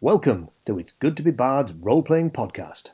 Welcome to It's Good to Be Bard's role-playing podcast.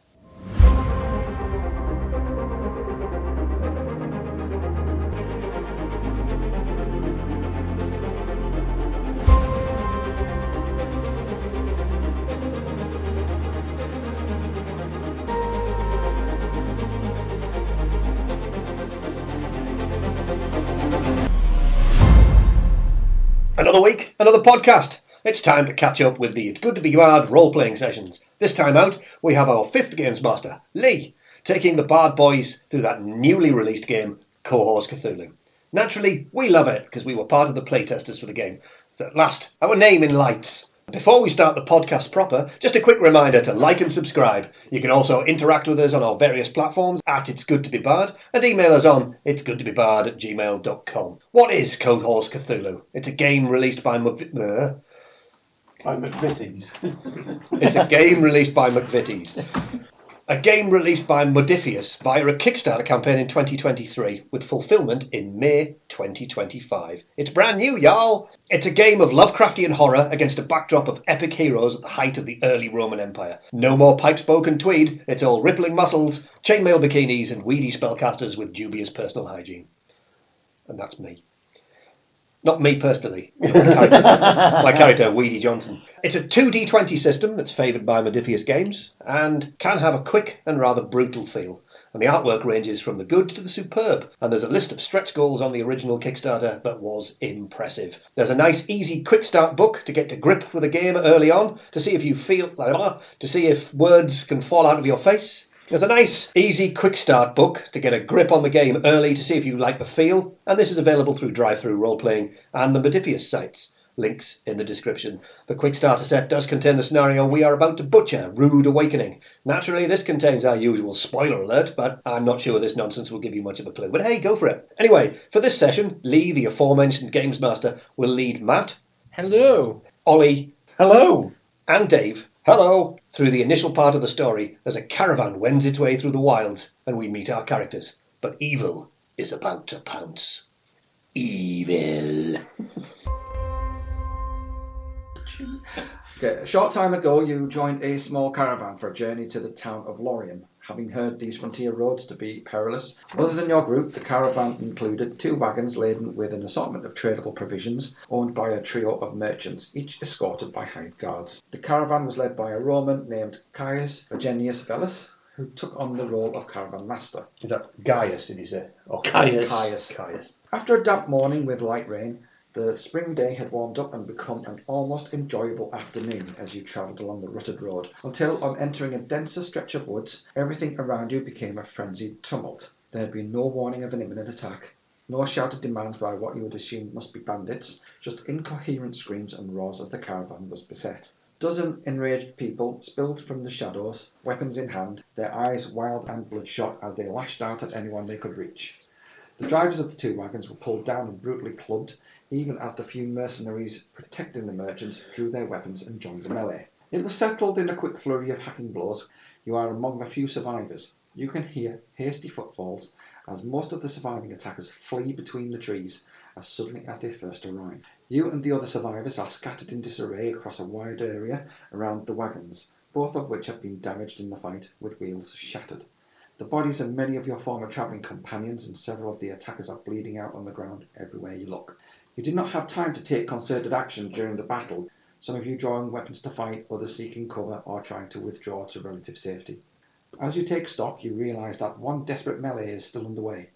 Another week, another podcast. It's time to catch up with the It's Good to Be Bard role-playing sessions. This time out, we have our fifth Games Master, Lee, taking the Bard boys through that newly released game, Cohors Cthulhu. Naturally, we love it because we were part of the playtesters for the game. So at last, our name in lights. Before we start the podcast proper, just a quick reminder to like and subscribe. You can also interact with us on our various platforms at ItsGoodToBeBard and email us on itsgoodtobebard@gmail.com. What is Cohors Cthulhu? It's a game released by McVitie's. It's a game released by McVitie's. A game released by Modiphius via a Kickstarter campaign in 2023 with fulfillment in May 2025. It's brand new, y'all! It's a game of Lovecraftian horror against a backdrop of epic heroes at the height of the early Roman Empire. No more pipe-spoken tweed, it's all rippling muscles, chainmail bikinis and weedy spellcasters with dubious personal hygiene. And that's me. Not me personally, my character, Weedy Johnson. It's a 2d20 system that's favoured by Modiphius Games and can have a quick and rather brutal feel. And the artwork ranges from the good to the superb. And there's a list of stretch goals on the original Kickstarter that was impressive. There's a nice, easy, quick start book to get to grip with a game early on, to see if words can fall out of your face. There's a nice, easy, quick start book to get a grip on the game early to see if you like the feel, and this is available through Drive-Thru Roleplaying and the Modiphius sites. Links in the description. The quick starter set does contain the scenario we are about to butcher, Rude Awakening. Naturally, this contains our usual spoiler alert, but I'm not sure this nonsense will give you much of a clue. But hey, go for it. Anyway, for this session, Lee, the aforementioned Games Master, will lead Matt. Hello. Ollie. Hello. And Dave. Hello! Through the initial part of the story, as a caravan wends its way through the wilds, and we meet our characters. But evil is about to pounce. Evil. Okay, a short time ago, you joined a small caravan for a journey to the town of Lorien, having heard these frontier roads to be perilous. Other than your group, the caravan included 2 wagons laden with an assortment of tradable provisions owned by a trio of merchants, each escorted by hired guards. The caravan was led by a Roman named Caius Virginius Velus, who took on the role of caravan master. Is that Gaius, did you say? Or Caius. Caius. After a damp morning with light rain, the spring day had warmed up and become an almost enjoyable afternoon as you travelled along the rutted road, until on entering a denser stretch of woods, everything around you became a frenzied tumult. There had been no warning of an imminent attack, no shouted demands by what you would assume must be bandits, just incoherent screams and roars as the caravan was beset. A dozen enraged people spilled from the shadows, weapons in hand, their eyes wild and bloodshot as they lashed out at anyone they could reach. The drivers of the 2 wagons were pulled down and brutally clubbed, even as the few mercenaries protecting the merchants drew their weapons and joined the melee. It was settled in a quick flurry of hacking blows. You are among the few survivors. You can hear hasty footfalls as most of the surviving attackers flee between the trees as suddenly as they first arrive. You and the other survivors are scattered in disarray across a wide area around the wagons, both of which have been damaged in the fight, with wheels shattered. The bodies of many of your former travelling companions and several of the attackers are bleeding out on the ground everywhere you look. You did not have time to take concerted action during the battle, some of you drawing weapons to fight, others seeking cover or trying to withdraw to relative safety. As you take stock, you realise that one desperate melee is still underway.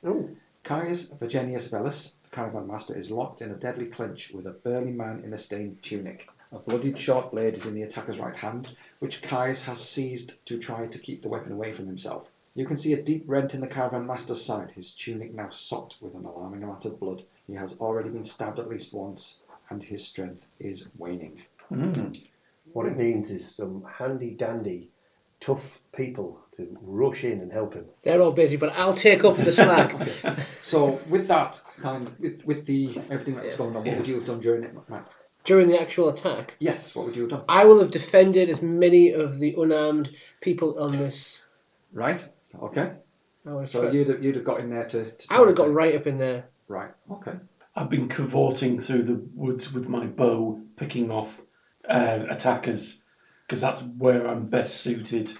Caius Virginius Velus, the caravan master, is locked in a deadly clinch with a burly man in a stained tunic. A bloodied short blade is in the attacker's right hand, which Caius has seized to try to keep the weapon away from himself. You can see a deep rent in the caravan master's side, his tunic now soaked with an alarming amount of blood. He has already been stabbed at least once, and his strength is waning. What it means is some handy-dandy, tough people to rush in and help him. They're all busy, but I'll take up the slack. Okay. So with that, with the everything that's going on, what would you have done during it, Matt? During the actual attack? Yes, what would you have done? I will have defended as many of the unarmed people on this. Right, okay. So you'd have got in there to I would have got right up in there. Right, okay. I've been cavorting through the woods with my bow, picking off attackers, because that's where I'm best suited.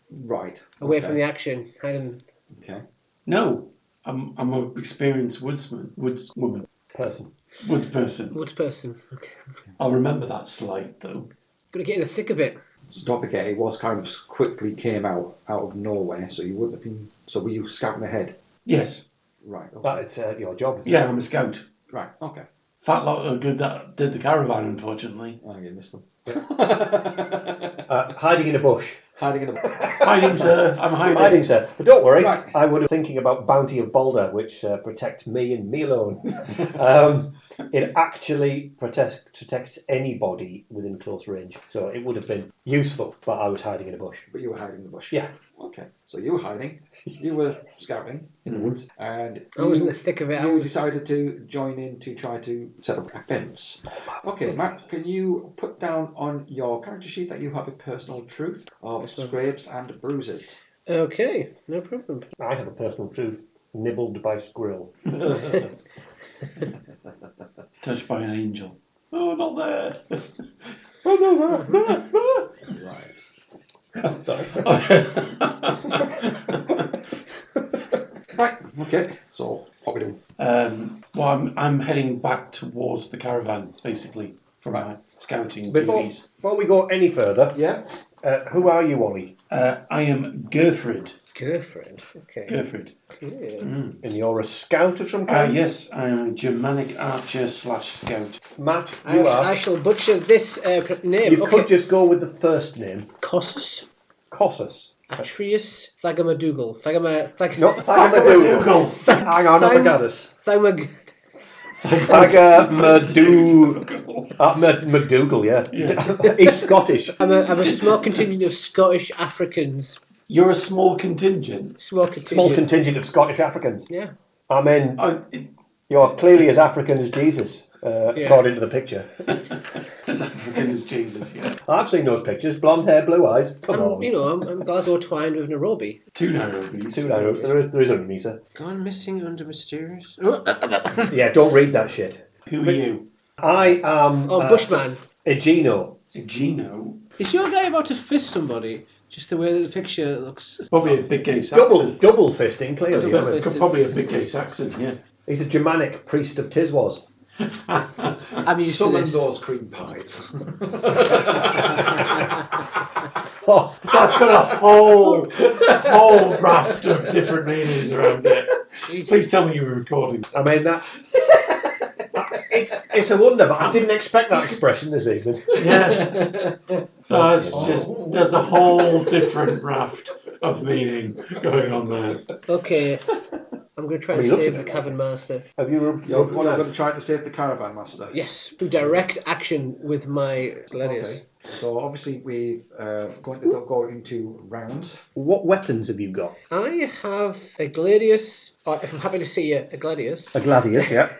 Right. Away okay. from the action. Hiding. Okay. No, I'm an experienced woodswoman. Person. Woods person. Woods person. Okay. I'll remember that slide though. Gotta get in the thick of it. So don't forget, it was kind of quickly came out of nowhere, so you wouldn't have been. So were you scouting ahead? Yes. Right. Okay. That is your job, isn't it? Yeah, I'm a scout. Right. Okay. Fat lot are good that did the caravan, unfortunately. Oh, you missed them. Hiding in a bush. Hiding in a. Hiding, sir. I'm hiding. Hiding, sir. But don't worry, Right. I would have thinking about Bounty of Boulder, which protects me and me alone. It actually protects anybody within close range, so it would have been useful, but I was hiding in a bush. But you were hiding in the bush. Yeah. Okay. So you were hiding. You were scouting in the woods, and I was in the thick of it. you decided to join in to try to set up a fence. Okay, Matt, can you put down on your character sheet that you have a personal truth of scrapes and bruises? Okay, no problem. I have a personal truth, nibbled by squirrel. Touched by an angel. Oh, not there. Oh no, Right. sorry. Right. Okay. So what we do? Well, I'm heading back towards the caravan, basically, for my scouting duties. Before we go any further, Yeah. who are you, Ollie? I am Gerfried. Girlfriend. Okay. Gerfried. Yeah. And you're a scout of some kind? Yes, I am a Germanic archer / scout. Matt, I you are. shall butcher this name. You Okay. could just go with the first name. Cossus. Cossus. Atreus Thagamadugal. Not Thagamadoodle. Hang on, Apagadus. McDougal, yeah. He's Scottish. I'm a small contingent of Scottish Africans. You're a small contingent. Small contingent. Small contingent of Scottish Africans. Yeah. I mean, you're clearly as African as Jesus, according to the picture. As African as Jesus, yeah. I've seen those pictures. Blonde hair, blue eyes. Come on. I'm Glasgow twined with Nairobi. 2 Nairobis. Two Nairobis. There is only me, sir. Gone missing under mysterious. Yeah, don't read that shit. Who are you? I am... Bushman. Egino. Gino. Is your guy about to fist somebody? Just the way that the picture looks. Probably a big gay Saxon. Double fisting, clearly. Double I mean. fisting. Probably a big gay Saxon, yeah. He's a Germanic priest of Tiswas. I'm used to Summon this. those cream pies. Oh, That's got a whole raft of different meanings around it. Jeez. Please tell me you were recording. I mean, that's... It's a wonder, but I didn't expect that expression this evening. Yeah. There's a whole different raft of meaning going on there. Okay. I'm going to try Have and you looked save at the it? Cavern Master. Have you rubbed You're one out? going to try to save the caravan master. Yes, to direct action with my gladius. Okay. So obviously we're going to go into rounds. What weapons have you got? I have a gladius, or if I'm happy to see you, a gladius. A gladius, yeah.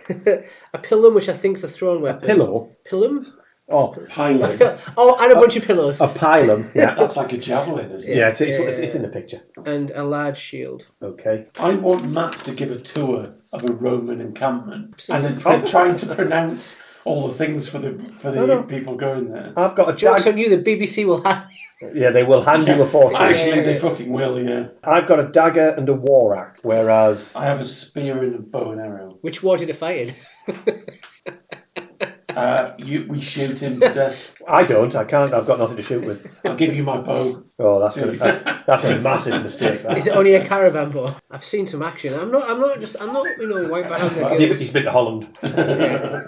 A pilum, which I think is a thrown weapon. Pillow? Pilum? Oh, Pilum. Oh, and a bunch of pillows. a pilum, yeah. That's like a javelin, isn't it? Yeah, it's in the picture. And a large shield. Okay. I want Matt to give a tour of a Roman encampment and then trying to pronounce all the things for the people going there. I've got a Jokes dagger. on you, the BBC will have. Yeah, they will hand you a fortune. Actually, they fucking will, yeah. I've got a dagger and a war axe, whereas... I have a spear and a bow and arrow. Which war did it fight in? We shoot him to death. I don't. I can't. I've got nothing to shoot with. I'll give you my bow. Oh, that's that's a massive mistake. That. Is it only a caravan bow? I've seen some action. I'm not white behind the girls. He's been to Holland. Yeah.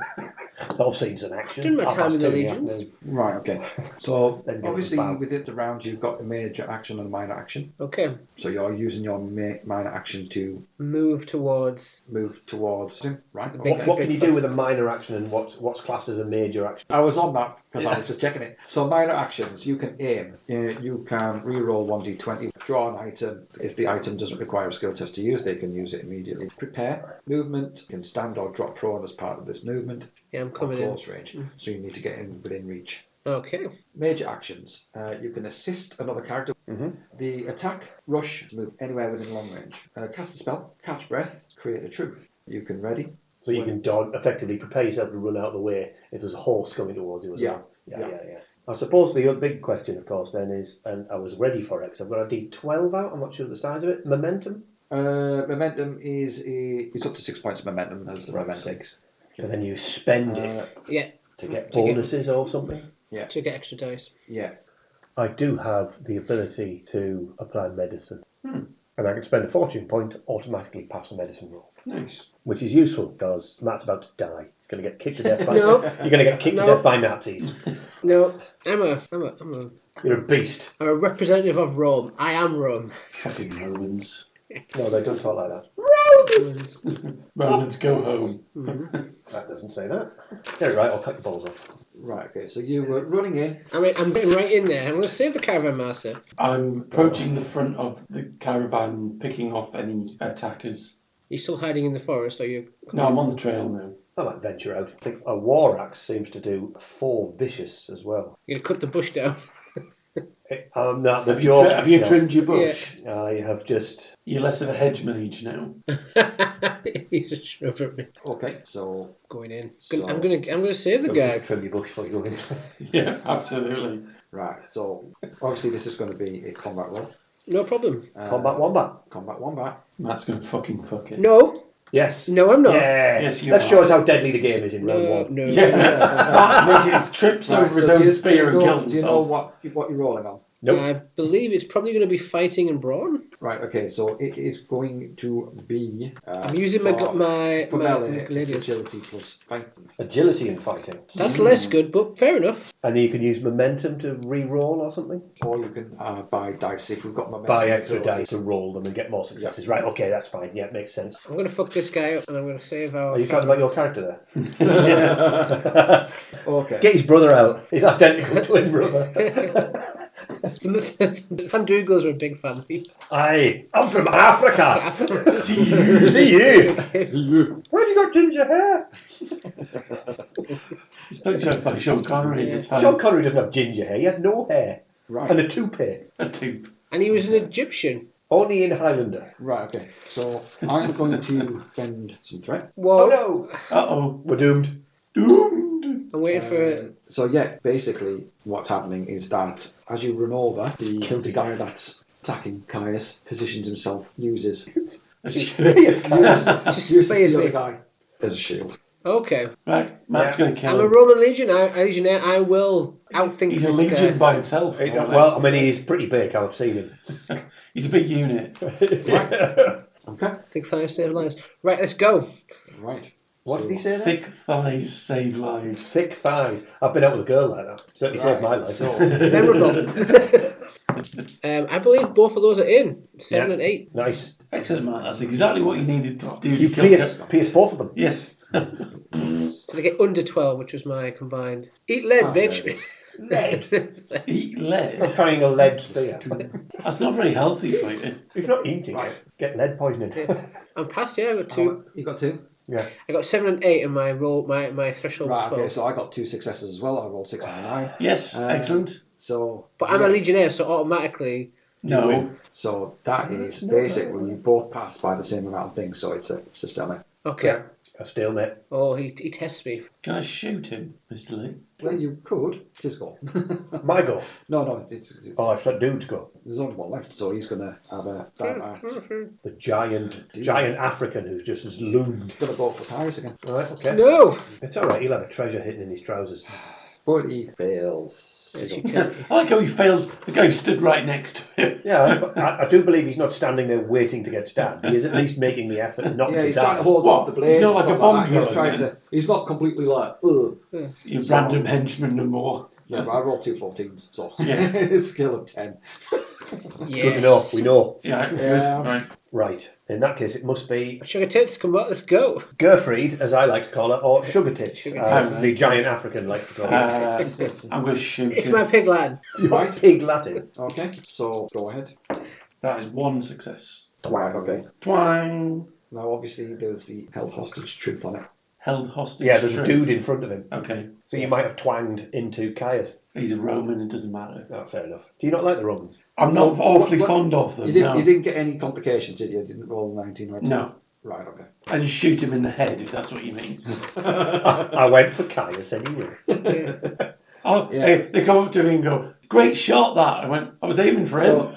I've seen some action. Done my Half time past in the 2 Legions. afternoon. Right, okay. So Then go obviously back. within the round you've got a major action and a minor action. Okay. So you're using your minor action to Move towards. move towards him. Right, Big- okay. What can you do with a minor action and what's classed as a major action? I was on that because I was just checking it. So minor actions, you can aim. You can re-roll 1d20, draw an item. If the item doesn't require a skill test to use, they can use it immediately. Prepare. Movement. You can stand or drop prone as part of this movement. Yeah, I'm Or coming in. close range. So you need to get in within reach. Okay. Major actions. You can assist another character. The attack, rush, move anywhere within long range. Cast a spell, catch breath, create a truth. You can ready. So you can effectively prepare yourself to run out of the way if there's a horse coming towards you as Yeah. well. Yeah. I suppose the other big question, of course, then is, and I was ready for it because I've got a D12 out. I'm not sure the size of it. Momentum. Momentum is it's up to 6 points of momentum as the momentum. 6. And then you spend it Yeah. to get bonuses or something. Yeah. To get extra dice. Yeah. I do have the ability to apply medicine. And I can spend a fortune point to automatically pass a medicine roll. Nice. Which is useful because Matt's about to die. He's going to get kicked to death by No. You're going to get kicked to death by Nazis. No, I'm You're a beast. a representative of Rome. I am Rome. Fucking Romans. No, they don't talk like that. Romans go home. That doesn't say that. Get it right, I'll cut your balls off. Right, okay, so you were running in. I'm getting right in there. I'm going to save the caravan master. I'm approaching the front of the caravan, picking off any attackers. Are you still hiding in the forest? Or you? No, I'm on the trail now. I might venture out. I think a war axe seems to do 4 vicious as well. You're going to cut the bush down. I'm not the Have joke. you trimmed your bush? I have just... You're less of a hedge mage now. He's a shrub at me. Okay, so Going in. So- I'm gonna save the guy. Trim your bush before you go in. Yeah, absolutely. right, so obviously this is going to be a combat roll. No problem. Combat wombat. Combat wombat. Matt's going to fucking fuck it. No, Yes. no, I'm not. Yeah. Yes, you Let's are. show us how deadly the game is in round No, 1. no. Yeah. Matt trips Right, over his so own do spear and kills do you know himself. what you're rolling on? Nope. I believe it's probably going to be fighting and brawn. Right, okay, so it is going to be... I'm using my melee, gladius. agility plus fighting. Agility and fighting. That's less good, but fair enough. And you can use momentum to re-roll or something? Or you can buy dice if we've got momentum. Buy extra so- dice to roll them and get more successes. Right, okay, that's fine. Yeah, makes sense. I'm going to fuck this guy up and I'm going to save our... Are you talking about your character there? Okay. Get his brother out. His identical twin brother. Van Douglas are a big family. Aye, I'm from Africa. See you. See you. Where have you got ginger hair? It's played by Sean Connery. It's fine. Sean Connery doesn't have ginger hair. He had no hair. Right. And a toupee. A tube. And he was an Egyptian. Only in Highlander. Right, okay. So I'm going to spend some threat. Whoa. Oh no. Uh-oh. We're doomed. Doomed. I'm waiting for... So yeah, basically what's happening is that as you run over, the guy that's attacking Caius positions himself, uses Just uses spares the me. other guy as a shield. Okay. Right, Matt's going to kill I'm a him. Roman legionnaire. I will outthink He's a this legion guy. by himself. Well, I mean, he's pretty big. I've seen him. He's a big unit. Okay. Thick thighs save lives. Right, let's go. Right. What did he say there? Thick thighs save lives. Thick thighs. I've been out with a girl like that. Certainly saved my life. So Memorable. I believe both of those are in. 7 Yeah. and 8. Nice. Excellent, Matt. That's exactly what you needed to do. You to kill pierce both of them. Yes. Did I get under 12, which was my combined? Eat lead, bitch. Lead. Eat I'm lead. carrying a lead spear. That's not very healthy for you. If you're not eating Right. it, get lead poisoning. I'm past, yeah, I got 2. you got 2? Yeah. I got 7 and 8 and my roll, my threshold was Right, 12. okay, so I got 2 successes as well. I rolled 6 and a 9. Yes, excellent. So But I'm a yes. legionnaire, so automatically... No. So that is basically you both pass by the same amount of things, so it's a stalemate. Okay. Yeah. A stalemate. Oh, he tests me. Can I shoot him, Mr. Lee? Well, you could. It's his goal. My goal. No, it's Oh, it's that dude's goal. there's only one left, so he's going to have a dive at. The giant African who's just as loomed. Going to go for Caius again. Right, okay. No! It's alright, he'll have a treasure hidden in his trousers. But he fails. Yes, you can. I like how he fails. The guy stood right next to him. Yeah, I do believe he's not standing there waiting to get stabbed. He is at least making the effort not Yeah, to he's die. trying to hold What? off the blade. He's not like stuff a bomb that. He's thrower, trying then? to. He's not completely like. Ugh. You So- random henchman no more. Yeah, but I rolled 2 14s, so Yeah. skill of 10. Yeah. Good enough, we know. Yeah, good. Yeah. Right. Right, in that case it must be Sugar tits, come on, let's go. Gerfried, as I like to call her, or Sugar Tits, Sugar as Tits. the giant African likes to call her. I'm going to shoot It's him. my pig lad. You're pig Latin. Okay, so go ahead. That is 1 success. Right, okay. Twang. Now, obviously, there's the held hostage truth on it. Held hostage. Yeah, there's a truth. dude in front of him. Okay. So you might have twanged into Caius. He's a Roman, it doesn't matter. Oh, fair enough. Do you not like the Romans? I'm not So, awfully what- fond of them. You didn't, no. you didn't get any complications, did you? You didn't roll 19 or 2? No. Right, okay. I just shoot him in the head, if that's what you mean. I went for Caius anyway. Oh, Yeah. they come up to me and go, "Great shot, that." I went, "I was aiming for So him."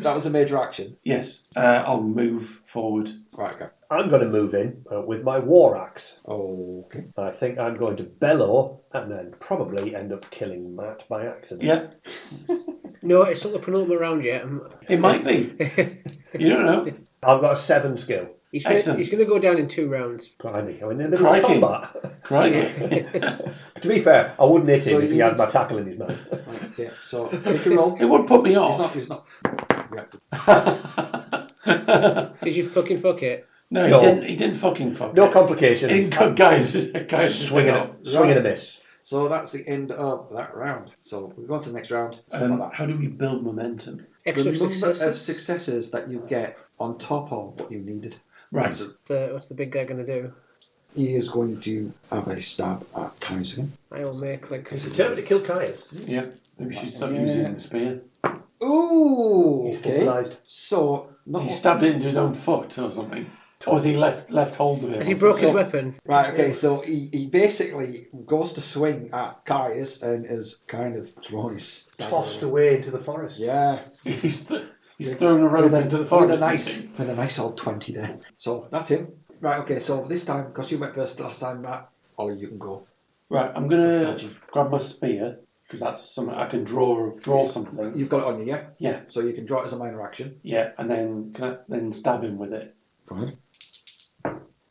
that was a major action. Yes, I'll move forward. Right, okay. I'm going to move in with my war axe. Okay. I think I'm going to bellow and then probably end up killing Matt by accident. Yeah, No, it's not the penultimate round yet. it might be. You don't know. I've got a 7 skill. He's Excellent. going to go down in 2 rounds. Blimey, I'm in the middle of Crikey. combat. Crikey. To be fair, I wouldn't hit him So if he you had need- my tackle in his mouth. Right, okay. So make a roll. It would put me off. He's not. Yeah. Did you fucking fuck it? No, he No. didn't. He didn't fucking fuck. No it. complications. He didn't cut guys. Swing and a miss. So that's the end of that round. So we go on to the next round. How do we build momentum? Extra the number successes. of successes that you get on top of what you needed. Right. What's the big guy going to do? He is going to have a stab at Caius again. I will make like... He's determined to kill Caius. Yeah. Maybe you should stop using the spear. Ooh, He's okay. footballized. So, not He stabbed it into his own foot or something. Or was he left hold of it? Has he broke his weapon? right. Okay, so he basically goes to swing at Caius and is kind of thrown his Tossed away into the forest. Yeah, He's thrown a rope into the forest. with a nice old 20 there. So that's him. Right. Okay. So this time, because you went first last time, Matt, Ollie, you can go. Right, I'm gonna Dodgy. grab my spear because that's something I can draw something. You've got it on you, yeah. Yeah, So you can draw it as a minor action. yeah, and then can I then stab him with it? Go ahead.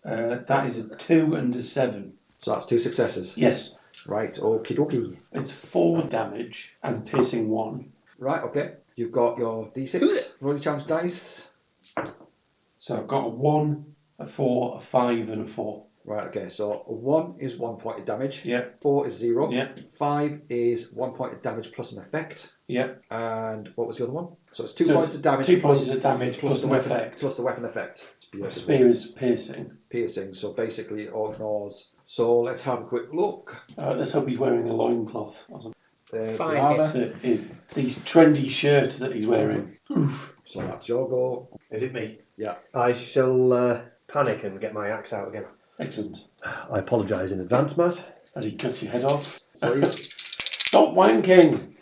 That is a 2 and a 7. So that's 2 successes. Yes, Right. Okie dokie. it's 4 damage and piercing 1. Right. Okay. You've got your D6. Roll your challenge dice. So I've got a 1, a 4, a 5, and a 4. Right. Okay. So 1 is 1 point of damage. Yeah, 4 is 0. yeah, 5 is 1 point of damage plus an effect. yeah. And what was the other one? So it's 2 So points it's of damage. 2 plus- points of damage plus the an weapon effect. Plus the weapon effect. It's A beautiful. spear is piercing. Piercing. So basically it all ignores. So let's have a quick look. Let's hope he's wearing a loincloth or something. Fine, The armour. So these trendy shirt that he's wearing. Oof. So that's your go. Is it me? Yeah. I shall panic and get my axe out again. Excellent. I apologise in advance, Matt. As he cuts your head off. So he's Stop wanking!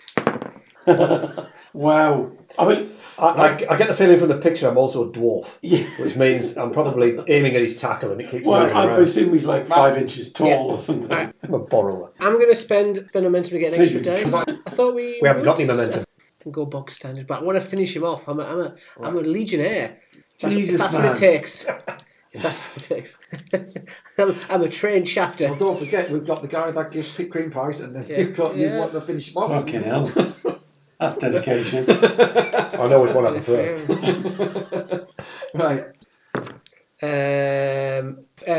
Wow. I mean, I get the feeling from the picture I'm also a dwarf, yeah. which means I'm probably aiming at his tackle and it keeps Well, moving I around. presume he's like 5 inches tall Yeah. or something. Right. I'm a borrower. I'm going to spend momentum to get an extra Please. dice. I thought we... We haven't got any momentum. I can go box standard, but I want to finish him off. I'm a legionnaire. Jesus, That's what man. it takes. If that's what it takes. I'm a trained shafter. well, don't forget we've got the guy that gives cream pies, and then Yeah. you've got you Yeah. want to finish him off. Fucking hell. That's dedication. I know which one I prefer. Right.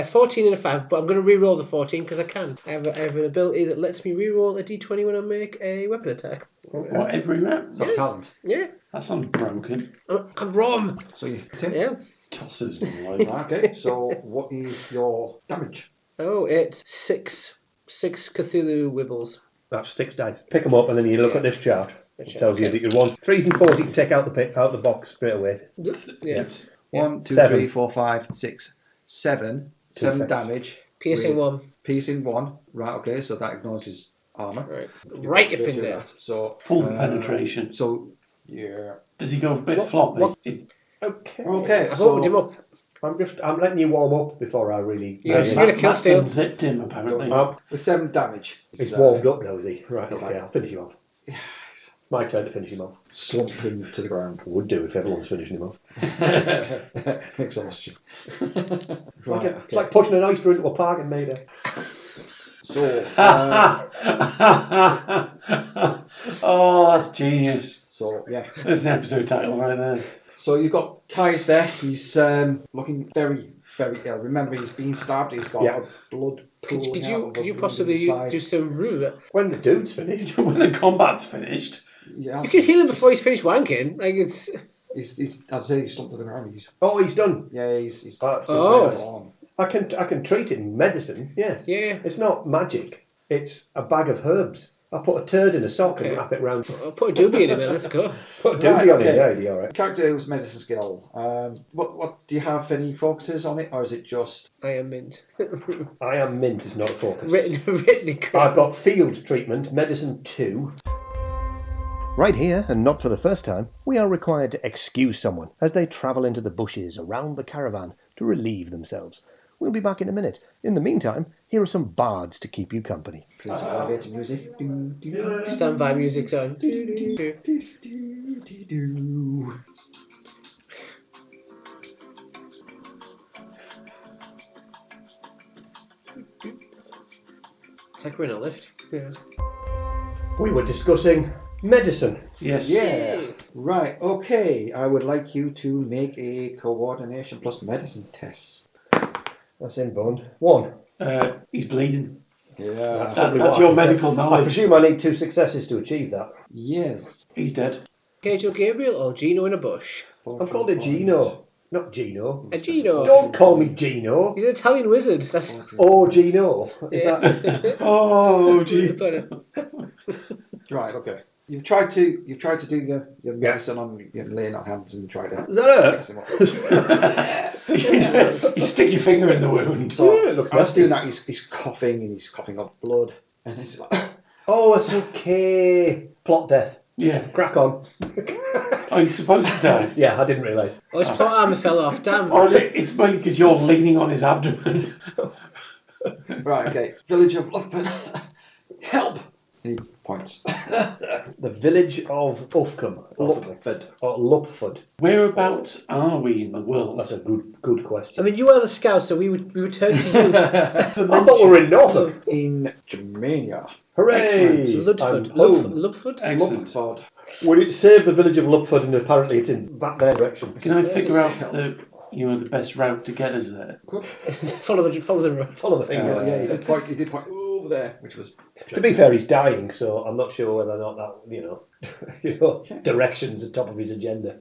14 and a 5, but I'm going to re-roll the 14 because I can. I have an ability that lets me re-roll a d20 when I make a weapon attack. What, every rep? So talent. Yeah, That sounds broken. I'm wrong. So you hit him. Yeah. Tosses me like Right, okay. So what is your damage? Oh, it's six Cthulhu wibbles. That's 6 dice. Pick them up and then you look at this chart. It tells you that you want 3s and 4s. You can take out the box straight away. Yeah. It's 1, 2, 7. 3, 4, 5, 6, 7. Two 7 effects. damage. Piercing with 1. Piercing 1. Right, okay. So that ignores his armour. Right up in there. So full penetration. So yeah. Does he go a bit What- floppy? what- It's, Okay. Okay. I've So opened him up. I'm letting you warm up before I really. Yeah, It's so you're gonna kill Matt's Steel. unzipped him apparently. with 7 damage. It's warmed up now, is he? Right. He's Okay. like- I'll finish him off. My turn to finish him off. Slump him to the ground. Would do if everyone's finishing him off. Exhaustion. It's like pushing an oyster into a parking meter. So, Oh, that's genius. so yeah. There's an episode title right there. So you've got Caius there. He's looking very, very ill. Remember, he's been stabbed. He's got Yeah. a blood pooling Could out of you his possibly side. do some root? When the dude's finished. When the combat's finished. Yeah. You can heal him before he's finished wanking. Like it's. I'd say he's slumped to the ground. Oh, he's done. Yeah, he's Oh. I can treat it in medicine. Yeah. Yeah. It's not magic. It's a bag of herbs. I put a turd in a sock Okay. and wrap it round. I'll put a doobie in it then, let's go. Put a doobie on it, okay. yeah, it'd be alright. Character who's medicine skill. What do you have any focuses on it, or is it just I am mint. I am mint is not a focus. written incorrect. I've got field treatment, medicine 2. Right here, and not for the first time, we are required to excuse someone as they travel into the bushes around the caravan to relieve themselves. We'll be back in a minute. In the meantime, here are some bards to keep you company. please elevator music? Standby music's on. It's like we're in a lift. Yeah. We were discussing medicine. Yes. Yeah. Right. Okay. I would like you to make a coordination plus medicine test. That's in bond. 1. He's bleeding. Yeah. Probably That's what your I- medical I knowledge. presume I need 2 successes to achieve that. Yes. He's dead. Gabriel Gabriel or Gino in a bush? I'm called a Gino. Not Gino. A Gino. Don't call me Gino. He's an Italian wizard. That's Oh, Gino. Is yeah. that... Oh, gee. But, Right. Okay. You've tried to do your medicine on your laying on hands and tried to Is that fix it? him up. You stick your finger in the wound. So Yeah, it looks I was nasty. doing that. He's coughing and he's coughing up blood, and it's like, Oh, it's okay. Plot death. Yeah. Crack on. Are you supposed to die? Yeah, I didn't realise. oh, his plot armour fell off. Damn. Or it's maybe because you're leaning on his abdomen. right. Okay. Village of Loughborough. Help. And he points. The village of Ufcombe, possibly. Loughborough. Or Lupford. Whereabouts are we in the world? That's a good question. I mean, you are the scout, so we would turn to you. I thought we were in Norfolk. In Germania. Hooray! Excellent. Ludford. I'm home. Ludford? Excellent. Lupford. Would it save the village of Lupford, and apparently it's in that direction. Can I figure out the best route to get us there? Follow the road. Follow the finger. Yeah, he did point over there, which was. To be fair, he's dying, so I'm not sure whether or not that, direction's at the top of his agenda.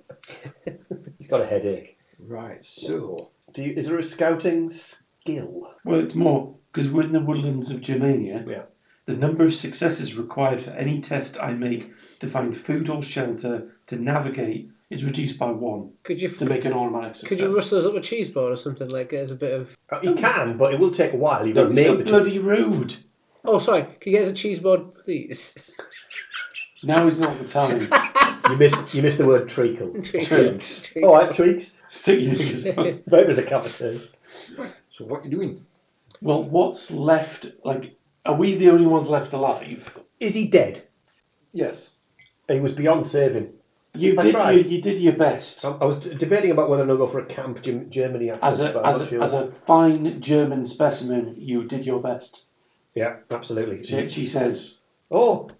He's got a headache. Right. So. Is there a scouting skill? Well, it's more because we're in the woodlands of Germania. Yeah. The number of successes required for any test I make to find food or shelter to navigate is reduced by 1 Could you to make an automatic success. could you rustle us up a cheese board or something like it as a bit of... He can, but it will take a while. You've got to Don't be make so the bloody rude. Oh, sorry. Can you get us a cheese board, please? Now is not the time. You missed the word treacle. Tweaks. All right, tweaks. Stick your fingers on. Maybe there's a cup of tea. So what are you doing? Well, what's left? Like, are we the only ones left alive? Is he dead? Yes. He was beyond saving. You I did. tried. You did your best. I was debating about whether or not to go for a Camp Germany accent. but I'm not sure. As a fine German specimen, you did your best. Yeah, absolutely. She says, Oh,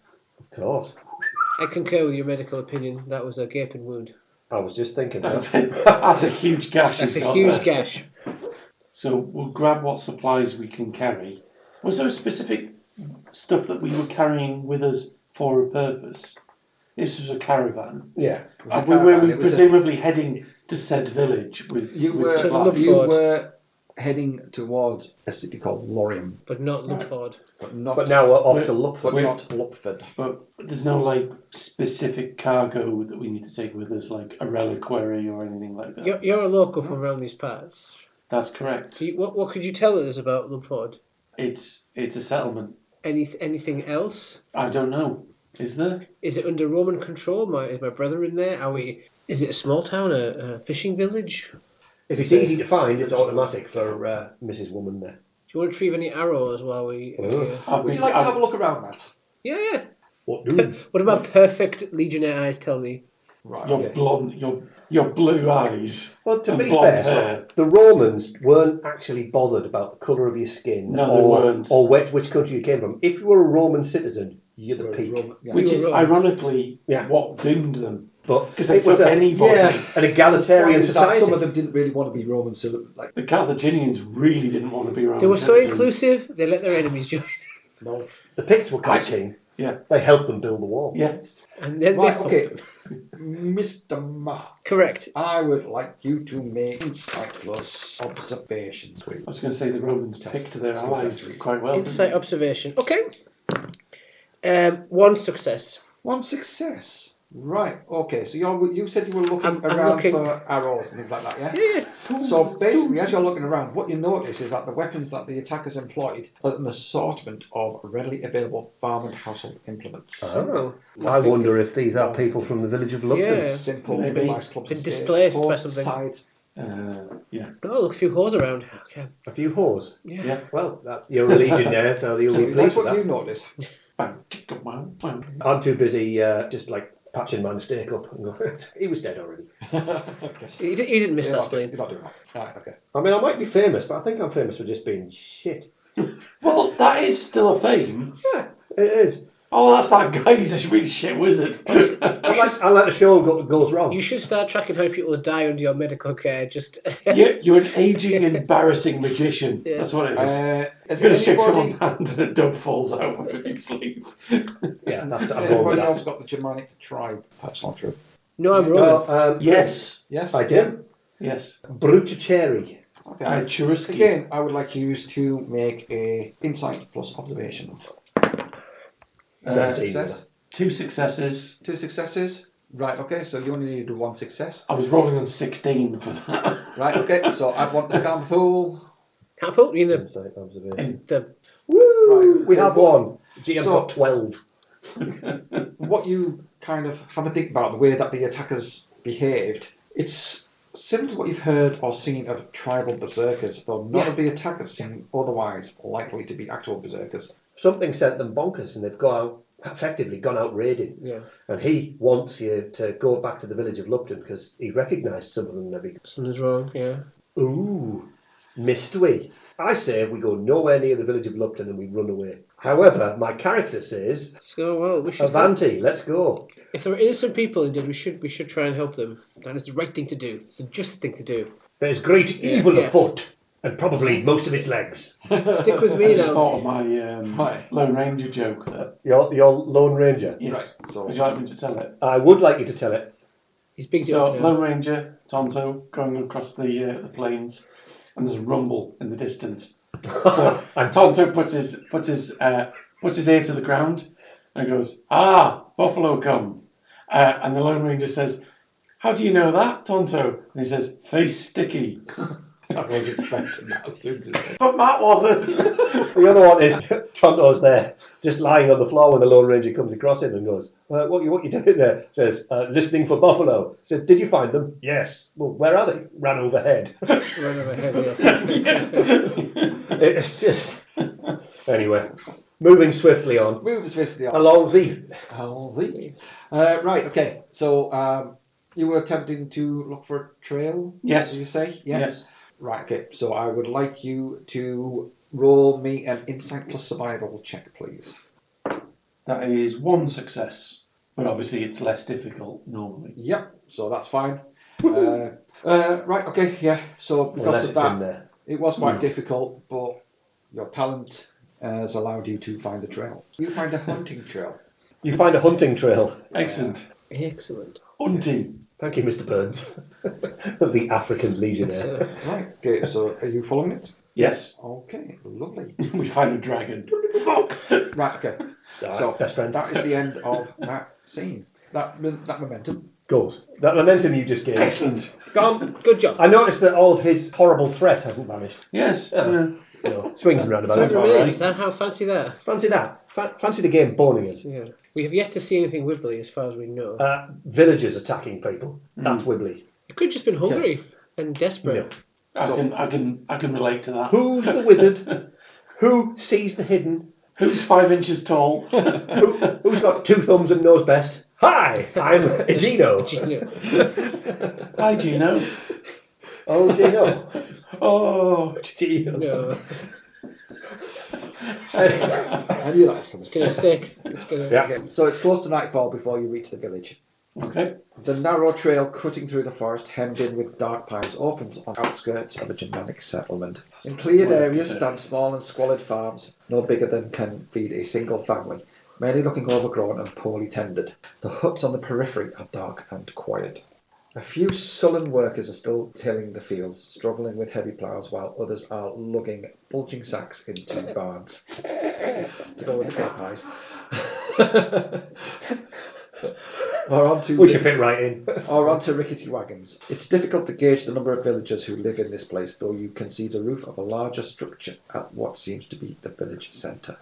of course. I concur with your medical opinion. That was a gaping wound. I was just thinking that. "That's a huge gash." That's he's a got huge there." gash. So we'll grab what supplies we can carry. Was there specific stuff that we were carrying with us for a purpose? This was a caravan. Yeah. And we were presumably heading to said village with supplies. You were heading towards a city called Lorient, But not Ludford. but not. But now we're off to Lupford. But not Lupford. But there's no like specific cargo that we need to take with us, like a reliquary or anything like that. You're a local from around these parts. That's correct. So what could you tell us about Ludford? It's a settlement. Anything else? I don't know. Is there? Is it under Roman control? Is my brother in there? Is it a small town, a fishing village? If it's easy to find, it's automatic for Mrs. Woman there. Do you want to retrieve any arrows while we... Would you like to have a look around that? Yeah. What do? What do my perfect legionnaire eyes tell me? Right. Your blonde, your blue eyes. Well, to and be blonde fair, hair. the Romans weren't actually bothered about the colour of your skin No, they weren't. or which country you came from. If you were a Roman citizen, you're the peak. Which is ironically Yeah. what doomed them. But Because they it was took anybody. an egalitarian society. Some of them didn't really want to be Roman, so like The Carthaginians really didn't want to be around. They were so citizens. inclusive, they let their enemies join. no. The Picts were quite keen. Yeah. They helped them build the wall. Yeah. And then Right, they fucked okay. them. Mr. Mark, Correct. I would like you to make insight plus observations. I was going to say the Romans picked their allies quite well. Insight observation. Okay. One success. One success. Right, okay, so you said you were looking I'm around looking for arrows and things like that, yeah? Yeah. So basically, as you're looking around, what you notice is that the weapons that the attackers employed are an assortment of readily available farm and household implements. Oh. I wonder if these are people from the village of Lupton. Yeah. Simple Maybe. device clubs Been and staves, displaced by posts, something. sides. Yeah. Oh, look, a few whores around. Okay. A few whores. Yeah. Well, you're a legionnaire, so you'll be So pleased that's with what that. you notice. I'm too busy just like patching my mistake up and going, he was dead already. He didn't miss You're that not spleen. doing that. Right, okay. I mean, I might be famous, but I think I'm famous for just being shit. Well, that is still a fame. Yeah, it is. Oh, that's that guy. He's a really shit wizard. I let the show goes wrong. You should start tracking how people die under your medical care. Just You're an aging, embarrassing magician. Yeah. That's what it is. Is You're going to shake anybody- someone's hand and a dove falls out of your sleeve. Yeah, that's I'm going with Anybody else that. got the Germanic tribe? That's not true. no, I'm wrong. No, Yes. Yes? I did. Yes. Bruticeri. Okay. Churusky. Again, I would like you to make a insight plus observation. Success. 2 successes. 2 successes. Right, okay, so you only need to do 1 success. I was rolling on 16 for that. Right, okay, so add 1 to the camp pool. Can't put you in Insight observation. In- the Woo! We have What- one. GM's So- got 12. What you kind of have a think about the way that the attackers behaved, it's similar to what you've heard or seen of tribal berserkers, though none of the attackers seem otherwise likely to be actual berserkers. Something sent them bonkers, and they've effectively gone out raiding. Yeah. And he wants you to go back to the village of Lupton because he recognised some of them. Maybe. Something's wrong. Yeah. Ooh, missed we? I say we go nowhere near the village of Lupton and we run away. However, my character says, So well, we should. Avanti, let's go. If there are innocent people indeed, we should try and help them. That is the right thing to do. It's the just thing to do. There's great evil yeah. afoot, and probably most of its legs. Stick with I me just now. thought of my Lone Ranger joke there. Your Lone Ranger. Yes. Right, so- Would you like me to tell it? I would like you to tell it. He's big So, deal. Lone Ranger, Tonto, going across the plains, and there's a rumble in the distance. So, And Tonto puts his ear to the ground and goes, "Ah, buffalo come." And the Lone Ranger says, "How do you know that, Tonto?" And he says, "Face sticky." I was expecting that as soon as you said. But Matt wasn't. the other one is Tonto's there, just lying on the floor when the Lone Ranger comes across him and goes, what you doing there? Says, listening for buffalo. Said, did you find them? Yes. Well, where are they? Ran overhead. Run overhead, yeah. It's just... Anyway, moving swiftly on. Move swiftly on. Allons-y. Right, okay. So you were attempting to look for a trail? Yes. Did you say? Yeah. Yes. Right, okay. So I would like you to roll me an insight plus survival check, please. That is 1 success, but obviously it's less difficult normally. Yep, so that's fine. Right, okay, yeah. So Unless because of it's in that, there. it was quite difficult, but your talent has allowed you to find a trail. You find a hunting trail. You find a hunting trail. Excellent. Excellent. Hunting. Thank you, Mr. Burns. The African legionnaire. So, Right, okay, so are you following it? Yes. Okay, lovely. We find a dragon. Fuck. Right, okay. Alright, So best friend. that is the end of that scene. That momentum. Goals. That momentum you just gave. Excellent. Gone. good job. I noticed that all of his horrible threat hasn't vanished. Yes. You know, swings and roundabouts. That's about remains. right. That how fancy that? Fancy that. Fancy the game boning us. Yeah. We have yet to see anything wibbly as far as we know. Villagers attacking people. That's wibbly. It could have just been hungry and desperate. No. I can relate to that. Who's the wizard? Who sees the hidden? Who's 5 inches tall? Who's got 2 thumbs and knows best? Hi, I'm Gino. Gino. Hi, Gino. Oh, Gino. Oh, Gino. No. I knew that was coming. It's going to stick. It's going to... Yeah. So it's close to nightfall before you reach the village. okay. The narrow trail cutting through the forest, hemmed in with dark pines, opens on the outskirts of a Germanic settlement. In cleared areas stand small and squalid farms, no bigger than can feed a single family, many looking overgrown and poorly tended. The huts on the periphery are dark and quiet. A few sullen workers are still tilling the fields, struggling with heavy ploughs, while others are lugging bulging sacks into barns. To go with the clay pies. Or onto We should fit right in. or onto rickety wagons. It's difficult to gauge the number of villagers who live in this place, though you can see the roof of a larger structure at what seems to be the village centre.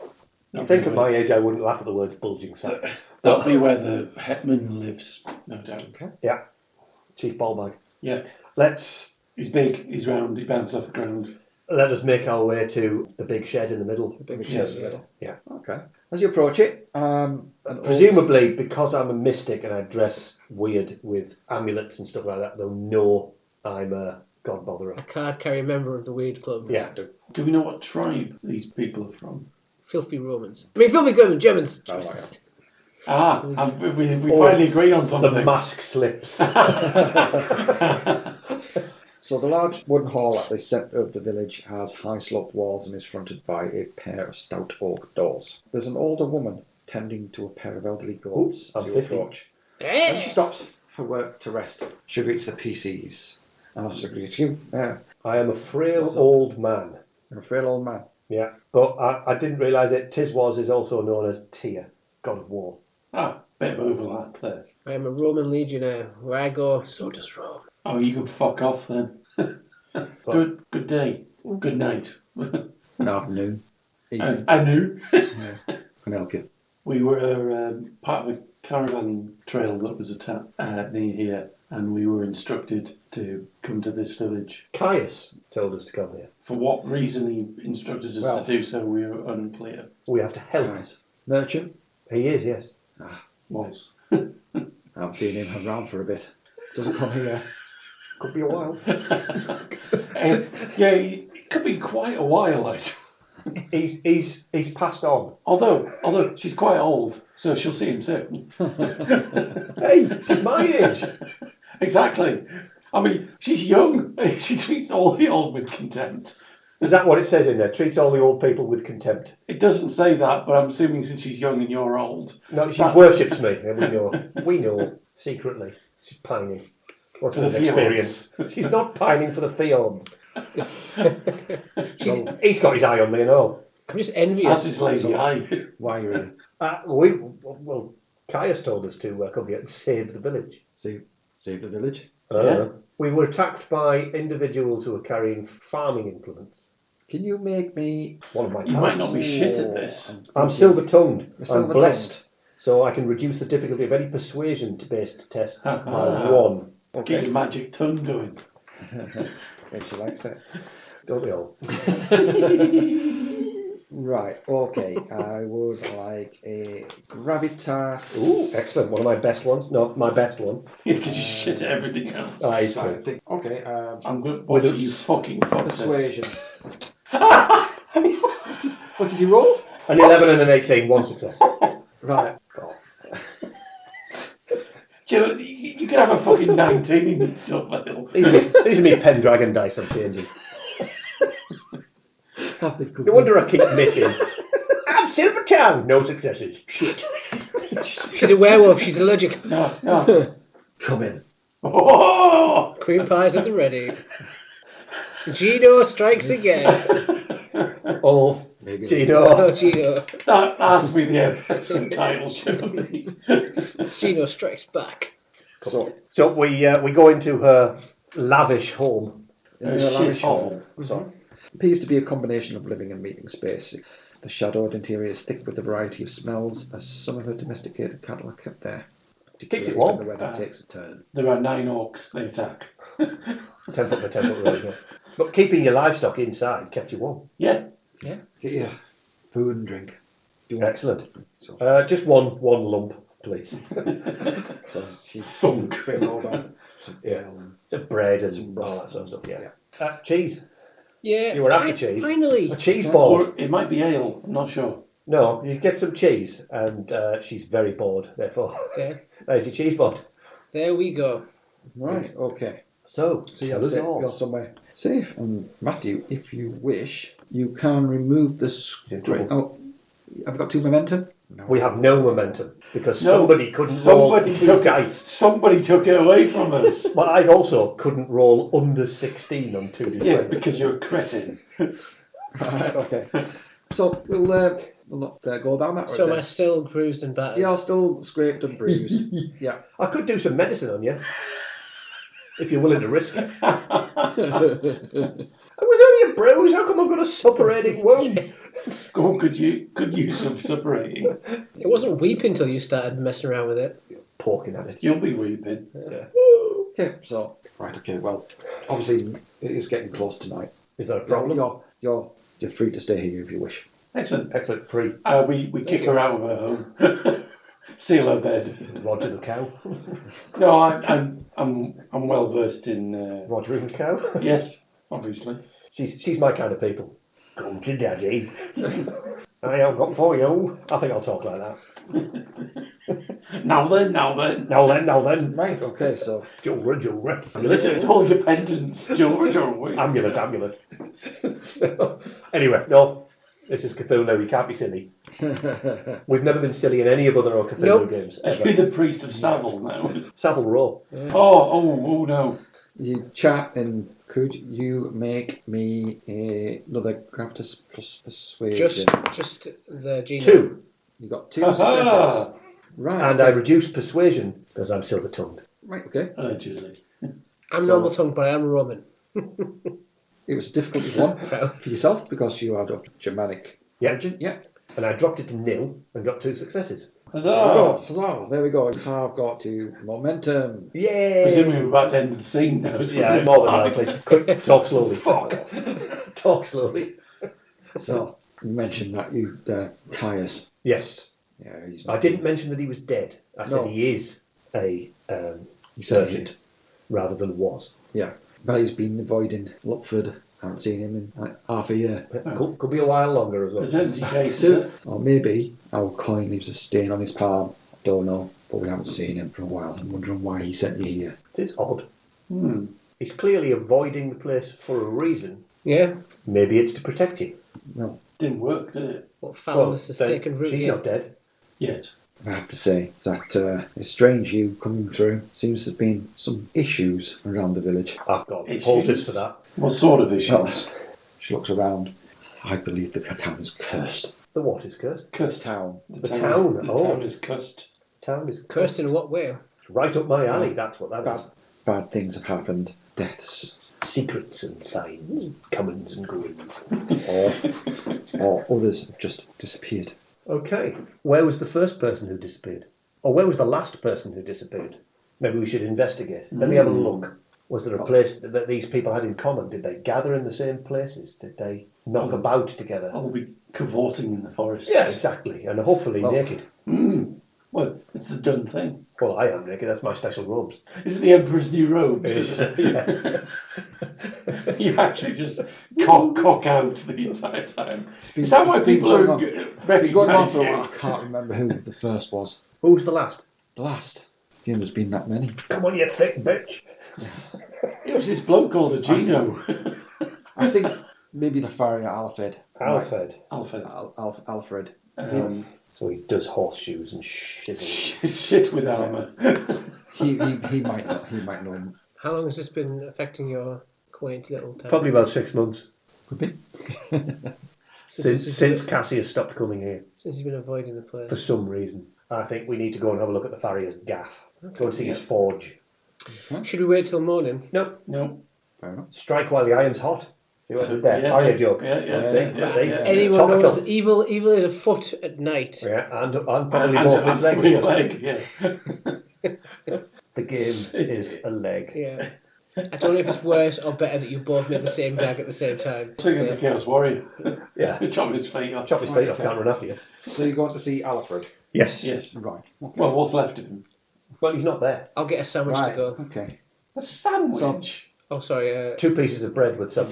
I think at my age I wouldn't laugh at the words bulging sack. That'll be where the hetman lives, no doubt. Okay. Yeah. Chief Ballbag. Yeah. He's big, he's round, he bounces off the ground. Let us make our way to the big shed in the middle. The big Yes. shed in the middle. Yeah. Okay. As you approach it, Presumably, because I'm a mystic and I dress weird with amulets and stuff like that, they'll know I'm a god botherer. A card-carrying member of the Weird Club. Yeah. Do we know what tribe these people are from? Filthy Romans. I mean, filthy Germans. Oh, right. We finally agree on something. The mask slips. So the large wooden hall at the centre of the village has high-sloped walls and is fronted by a pair of stout oak doors. There's an older woman tending to a pair of elderly goats as you 50. approach. And she stops her work to rest. She greets the PCs. And also greets you. I am a frail What's up? old man. You're a frail old man. Yeah. But I didn't realise it. Tiswas is also known as Tyr, god of war. Bit of overlap there. I am a Roman legionnaire. Where I go, so does Rome. Oh, you can fuck off then. Good day. Good night. Good afternoon. I knew. Yeah. Can I help you? We were part of a caravan trail that was near here, and we were instructed to come to this village. Caius told us to come here. For what reason he instructed us to do so, we were unclear. We have to help. Nice. Merchant? He is, yes. Was. I haven't seen him around for a bit. Doesn't come here. Could be a while. Yeah, it could be quite a while, like. He's passed on. Although she's quite old, so she'll see him soon. Hey, she's my age. Exactly. I mean, she's young. She treats all the old with contempt. Is that what it says in there? Treats all the old people with contempt. It doesn't say that, but I'm assuming since she's young and you're old. No, she worships me. And we know. We know secretly. She's pining. What's For her the experience? She's not pining for the fields. He's got his eye on me and all. I'm just envious. That's his lazy eye. Why are you here? Well, Caius told us to come here and save the village. Save the village? We were attacked by individuals who were carrying farming implements. Can you make me... One of my You might not be shit at this. I'm silver-tongued. I'm silver-tongued. blessed. So I can reduce the difficulty of any persuasion-based tests by one. Get your magic tongue going. If she likes it. Don't we all? Right, okay. I would like a gravitas... Ooh, excellent. One of my best ones. No, my best one. Yeah, because you shit at everything else. He's true. Okay, I'm good. What With are you fucking fuck this? persuasion. What did you roll? An 11 and an 18, one success. Right. You could have a fucking 19 and still fail. These are me Pendragon dice I'm changing. No wonder I keep missing. I'm silver-tongued. No successes. Shit. She's a werewolf. She's allergic. No. Come in. Oh! Cream pies at the ready. Gino strikes again. Oh, Maybe Gino. Oh, Gino. That has to be the episode title, surely. Gino strikes back. So we go into her lavish home. In A the lavish shithole. hall. Appears to be a combination of living and meeting space. The shadowed interior is thick with a variety of smells, as some of her domesticated cattle are kept there. Keeps it When warm. the weather takes a turn. There are 9 orcs, they attack. 10 foot by 10 foot road, yeah. But keeping your livestock inside kept you warm. Yeah. Get your food and drink. Do you want- Excellent. So, Just one lump, please. so she Thunk. bring over some Yeah. ale and Bread and all that sort of stuff, yeah. Cheese. Yeah. You were after cheese. Finally. A cheese board. Or it might be ale, I'm not sure. No, you get some cheese, and she's very bored, therefore. Okay. There's your cheese board. There we go. right, okay. So So tell us all. you're somewhere safe. And Matthew, if you wish, you can remove the in trouble. Oh, I've got 2 momentum. No. We have no momentum, because No, somebody couldn't roll 2 dice. Somebody took it away from us. But I also couldn't roll under 16 on 2d20. Yeah, because you're a cretin. Right, okay. So we'll not go down that road. So am then. I still bruised and battered? You're still scraped and bruised. Yeah. I could do some medicine on you, if you're willing to risk it. It was only a bruise. How come I've got a suppurating wound? Oh, good use of suppurating. It wasn't weeping till you started messing around with it. Poking at it. You'll be weeping. Yeah. Okay, so right, okay, well, obviously it is getting close tonight. Is that a problem? You're free to stay here if you wish. Excellent. Excellent. Free. We kick her out of her home. Seal her bed. Roger the cow. No, I'm well versed in. Roger and the cow. Yes, obviously. She's my kind of people. Come to daddy. I have got for you. I think I'll talk like that. Now then. Now then. Right, okay, so Jura. It's all your pendants. Jura. Amulet. So, anyway, no. This is Cthulhu. You can't be silly. We've never been silly in any of other Cthulhu games. Ever. You're the priest of Savile now. Savile Row. Yeah. Oh no. you chat and could you make me another gravitas plus persuasion? Just the genome. 2. You got 2 successes. Right. And I reduced persuasion because I'm silver-tongued. Right, okay. Allegedly. I'm normal tongued, but I am Roman. It was a difficult one for yourself because you are of Germanic origin. Yeah. And I dropped it to 0 and got 2 successes. Huzzah! Huzzah! There we go. You have got to momentum. Yay! Presumably we're about to end the scene now. So Yeah, more than likely. Quick, talk slowly. Fuck. Talk slowly. So you mentioned that you Caius. Yes. Yeah, he's I didn't mention that he was dead. I said he is a surgeon rather than was. Yeah, but he's been avoiding Luckford. I haven't seen him in like half a year. Could be a while longer as well. Paternity case, is it? Or maybe our coin leaves a stain on his palm. Don't know, but we haven't seen him for a while. I'm wondering why he sent you here. It is odd. He's clearly avoiding the place for a reason. Yeah. Maybe it's to protect you. No, Didn't work, did it? What foulness has then taken root she's here? not dead. Yet. I have to say that it's strange you coming through. Seems there's been some issues around the village. I've got Issues? reporters for that. What sort of issues? Well, she looks around. I believe the town is cursed. The what is cursed? Cursed. Town. The town. The Oh. town is cursed. Town is Cursed in what way? right up my alley. That's what that is. Bad things have happened. Deaths. Secrets and signs, comings and goings. Or others have just disappeared. Okay. Where was the first person who disappeared? Or where was the last person who disappeared? Maybe we should investigate. Let me have a look. Was there a place that these people had in common? Did they gather in the same places? Did they knock about together? I'll be cavorting in the forest. Yeah, exactly. And hopefully naked. Well, it's the done thing. Well, I am naked. That's my special robes. Is it the Emperor's New Robes? Yeah. You actually just cock out the entire time. Is that why people are Going on recognise for a you? while. I can't remember who the first was. Who was the last? The last. Yeah, there's been that many. Come on, you thick bitch. It was this bloke called a Gino. I think maybe the Farrier Alfred. Alfred. Alfred. Alfred. So he does horseshoes and shizzle. Shit with armour. He might not. He might know him. How long has this been affecting your quaint little town? Probably about 6 months. Could be. Since Cassius stopped coming here. Since he's been avoiding the place. For some reason. I think we need to go and have a look at the Farrier's gaff. Go and see his forge. Should we wait till morning? No. Fair enough. Strike while the iron's hot. See what I did there? Yeah, Iron joke. Yeah. Anyone Topical. knows that evil is afoot at night. Yeah, and probably both his legs. Probably a leg, yeah. The game is a leg. Yeah. I don't know if it's worse or better that you both make the same gag at the same time. Singing the Chaos Warrior. Yeah. Chopping his feet off. Chop his feet off, can't run after you. So you're going to see Alfred? Yes. Yes. Right. Okay. Well, what's left of him? Well, he's not there. I'll get a sandwich to go. Okay. A sandwich? Oh, sorry. 2 pieces of bread with You something.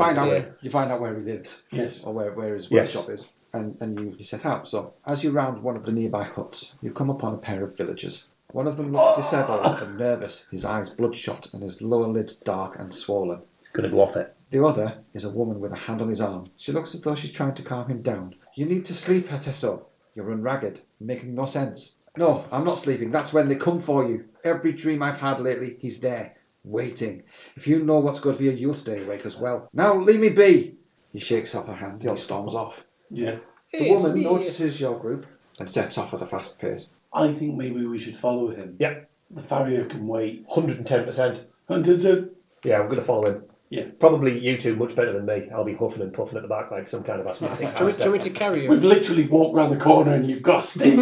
find out where he lives, Yes. or where his Yes. workshop is, and you set out. So as you round one of the nearby huts, you come upon a pair of villagers. One of them looks disheveled and nervous, his eyes bloodshot and his lower lids dark and swollen. He's going to go off it. The other is a woman with a hand on his arm. She looks as though she's trying to calm him down. You need to sleep, Herteso. You're run ragged, making no sense. No, I'm not sleeping. That's when they come for you. Every dream I've had lately, he's there, waiting. If you know what's good for you, you'll stay awake as well. Now, leave me be. He shakes off her hand and he storms off. Yeah. Hey, The it's woman me. notices your group and sets off at a fast pace. I think maybe we should follow him. Yeah. The farrier can wait. 110%. 100. Yeah, I'm going to follow him. Yeah. Probably you two much better than me. I'll be huffing and puffing at the back like some kind of asthmatic. Do you want me to carry you? We've literally walked round the corner and you've got a stitch.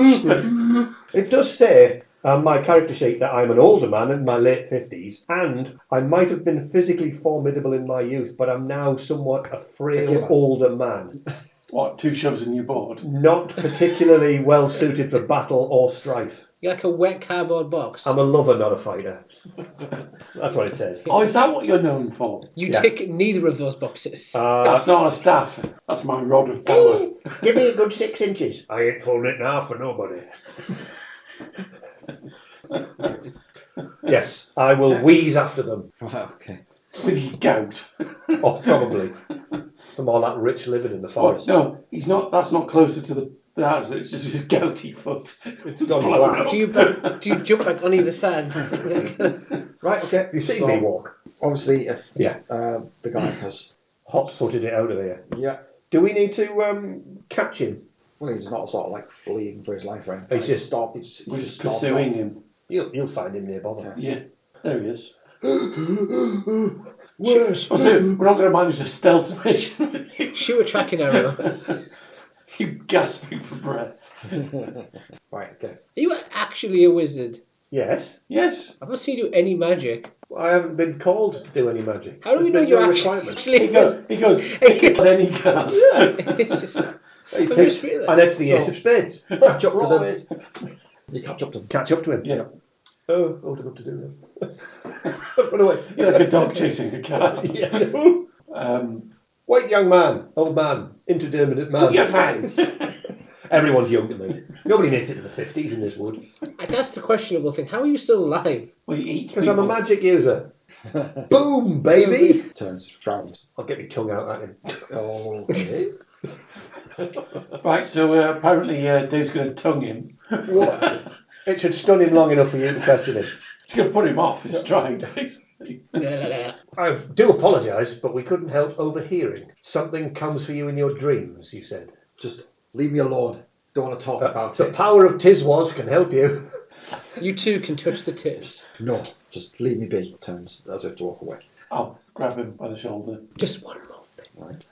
It does say on my character sheet that I'm an older man in my late 50s, and I might have been physically formidable in my youth, but I'm now somewhat a frail older man. What, 2 shoves and you're bored? Not particularly well suited for battle or strife. You're like a wet cardboard box. I'm a lover, not a fighter. That's what it says. Oh, is that what you're known for? You Yeah. tick neither of those boxes. That's not a staff. That's my rod of power. Give me a good 6 inches. I ain't folding it now for nobody. Yes, I will wheeze after them. Right, okay. With your gout. Oh, probably. From all that rich living in the Oh, forest. no, he's not. That's not closer to the house. It's just his gouty foot. It's gone Blown black. up. Do you jump like on either side? Right, okay. You see So, me walk. Obviously, Yeah. the guy has... Hot-footed it out of here. Yeah. Do we need to catch him? Well, he's not sort of like fleeing for his life or anything. He's just- stop. We're just pursuing him. You'll find him near bother. Yeah, there he is. Worse. Oh, so we're not going to manage a stealth mission with you. Shoot a tracking arrow. You gasping for breath. Right, okay. Are you actually a wizard? Yes. Yes. I've not seen you do any magic. I haven't been called to do any magic. How do we know There's you're been no actually... requirement. He goes, pick any card. It's just... He I've picks- just realised. and it's the ace of spades. Catch up to them. Always. You catch up to them. Catch up to him. Yeah. Oh, what have I got to do then? Run away. You're like a dog chasing a cat. Yeah. White young man, old man, indeterminate man. Oh, yeah, man. Everyone's young to me. Nobody makes it to the 50s in this wood. That's the questionable thing. How are you still alive? Well, you eat Because people. I'm a magic user. Boom, baby! Turns, frowns. I'll get my tongue out at him. Okay. Right, so apparently Dave's going to tongue him. What? It should stun him long enough for you to question him. It's going to put him off his stride, basically. I do apologise, but we couldn't help overhearing. Something comes for you in your dreams, you said. Just leave me alone. Don't want to talk about The it. power of Tiswas can help you. You too can touch the tips. No, just leave me be. Turns as if to walk away. I'll grab him by the shoulder. Just one more thing. Right.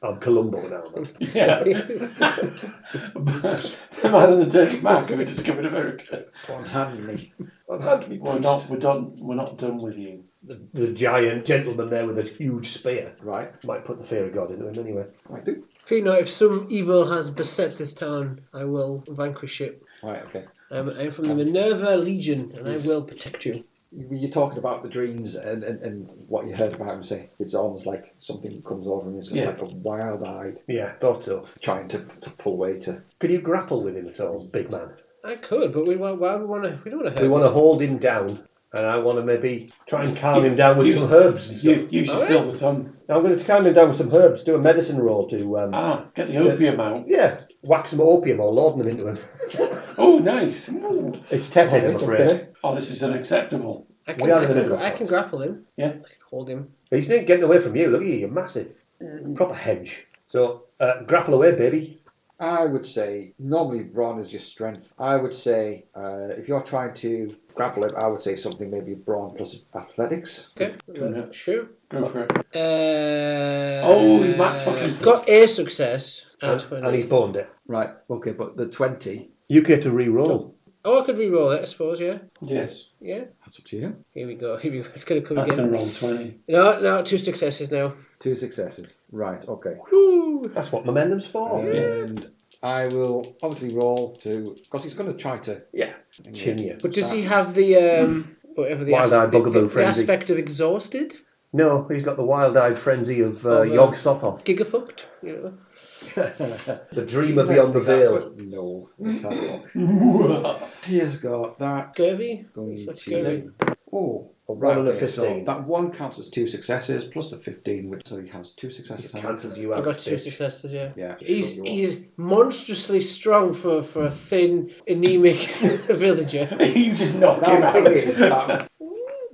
I'm Columbo now, man. Yeah. The man in the dirty Mac who we discovered America. Unhand me. Hand me, We're not done with you. the giant gentleman there with a huge spear. Right. Might put the fear of God into him anyway. I do. Fear not, if some evil has beset this town, I will vanquish it. Right, okay. I'm from the Minerva Legion, and I will protect you. You're talking about the dreams and what you heard about him say. It's almost like something comes over him. It's like a wild-eyed, Yeah, thought so. trying to pull away to... Can you grapple with him at all, big man? I could, but we don't want to hurt We want to him. hold him down, and I want to maybe try and calm him down with some herbs and stuff. Use your Alright. silver tongue. I'm going to calm him down with some herbs, do a medicine roll to, Get the opium out. yeah, whack some opium or laudanum into him. Oh, nice. Ooh. It's tepid, I'm afraid. Okay. Oh, this is unacceptable. I We are in the can, middle of I can grapple him. Yeah. I can hold him. He's not getting away from you. Look at you, you're massive. Proper hench. So, grapple away, baby. I would say, normally brawn is your strength. I would say, if you're trying to grapple him, I would say something maybe brawn plus athletics. Okay, sure. Go for it. Matt's fucking... Got a success. And he's boned it. Right, okay, but the 20, You get to re-roll. Oh, I could re-roll it, I suppose, yeah. Yes. Yeah. that's up to you. Here we go. It's going to come That's again. a roll 20. No, 2 successes now. 2 successes. Right, okay. Woo! That's what momentum's for. And I will obviously roll to... Because he's going to try to... Yeah, chin you. But does he have the, whatever the, Wild-eyed bugaboo the frenzy. aspect of exhausted? No, he's got the wild-eyed frenzy of Of, Yog Sothoth. Gigafucked? You know? The dreamer beyond the veil. No. Let's have a look. He has got that. Scurvy? Going That's what's to... scurvy. Oh. Right, Right, a okay, 15. so that one counts as 2 successes plus the 15, which so he has 2 successes. Cancels you I out. got 2 bitch. successes, yeah. Yeah. He's sure you he's monstrously strong for a thin, anemic villager. You just knock are. him Now, out. the thing is that-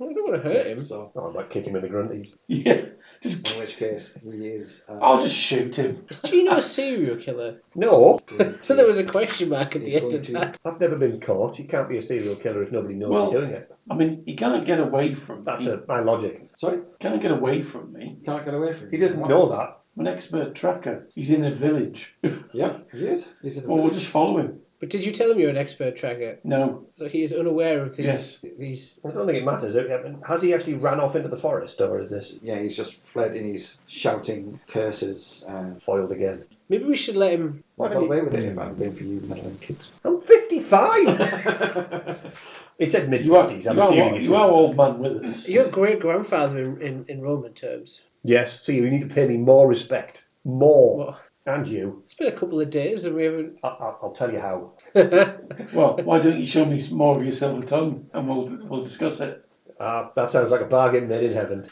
I don't want to hurt him. So Oh, I might kick him in the grunties. Yeah. In which case, he is... I'll just shoot him. Is Gino a serial killer? No, So there was a question mark at the end of that. I've never been caught. You can't be a serial killer if nobody knows you're doing it. I mean, he can't get away from me. That's my logic. Sorry? Can't get away from me. Can't get away from He you. doesn't know that. I'm an expert tracker. He's in a village. Yeah, he is. He's in the Well, we'll just follow him. But did you tell him you're an expert tracker? No. So he is unaware of these. Yes. These. I don't think it matters. Has he actually ran off into the forest, or is this Yeah, he's just fled and he's shouting curses and... foiled again? Maybe we should let him. I got away with it if I'm going for you meddling kids. I'm 55! He said mid-50s. You are old man with us. You're great grandfather in Roman terms. Yes, so you need to pay me more respect. More. Well, And you. it's been a couple of days and we haven't. I'll tell you how. Well, why don't you show me some more of your silver tongue and we'll discuss it. That sounds like a bargain made in heaven.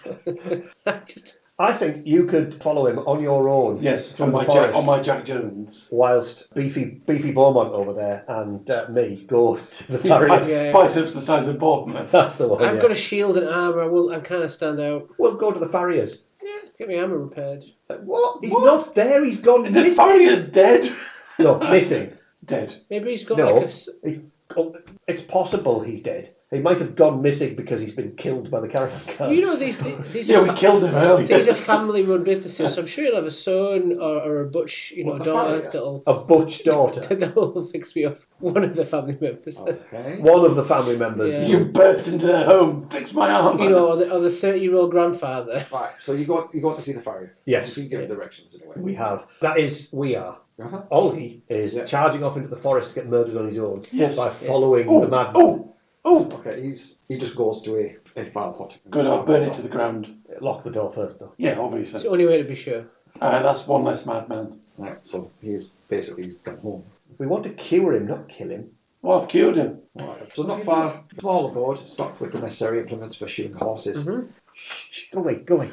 Just. I think you could follow him on your own. Yes, through on the my, forest, on my Jack Jones. whilst Beefy Beaumont over there and me go to the Farriers. Yeah. Biceps the size of Bournemouth. That's the one. I've yeah. got a shield and armour. I kind of stand out. We'll go to the Farriers. Yeah, get my armour repaired. What? He's not there. He's gone The missing. Farrier's dead. No, missing. Dead. Maybe he's got No, like it's possible he's dead. He might have gone missing because he's been killed by the caravan cars. You know these Yeah, are we killed him earlier. these are family-run businesses, so I'm sure you'll have a son or a butch, What, a daughter farrier? A butch daughter. that'll fix me up. One of the family members. Okay. One of the family members. Yeah. You burst into their home, fix my arm. Or the 30-year-old grandfather. Right, so you go to see the farrier. Yes. You can give him directions in a way. We have. That is, we are. Uh-huh. Ollie is Yeah. charging off into the forest to get murdered on his own Yes. by following the madman. Oh! Okay, he just goes to a farm hut. Good, I'll burn it to the ground. Lock the door first, though. Yeah, It's obviously. the only way to be sure. That's one less madman. Right, so he's basically gone home. We want to cure him, not kill him. Well, I've cured him. Right. So not far, small abode, stocked with the necessary implements for shoeing horses. Mm-hmm. Shh, go away.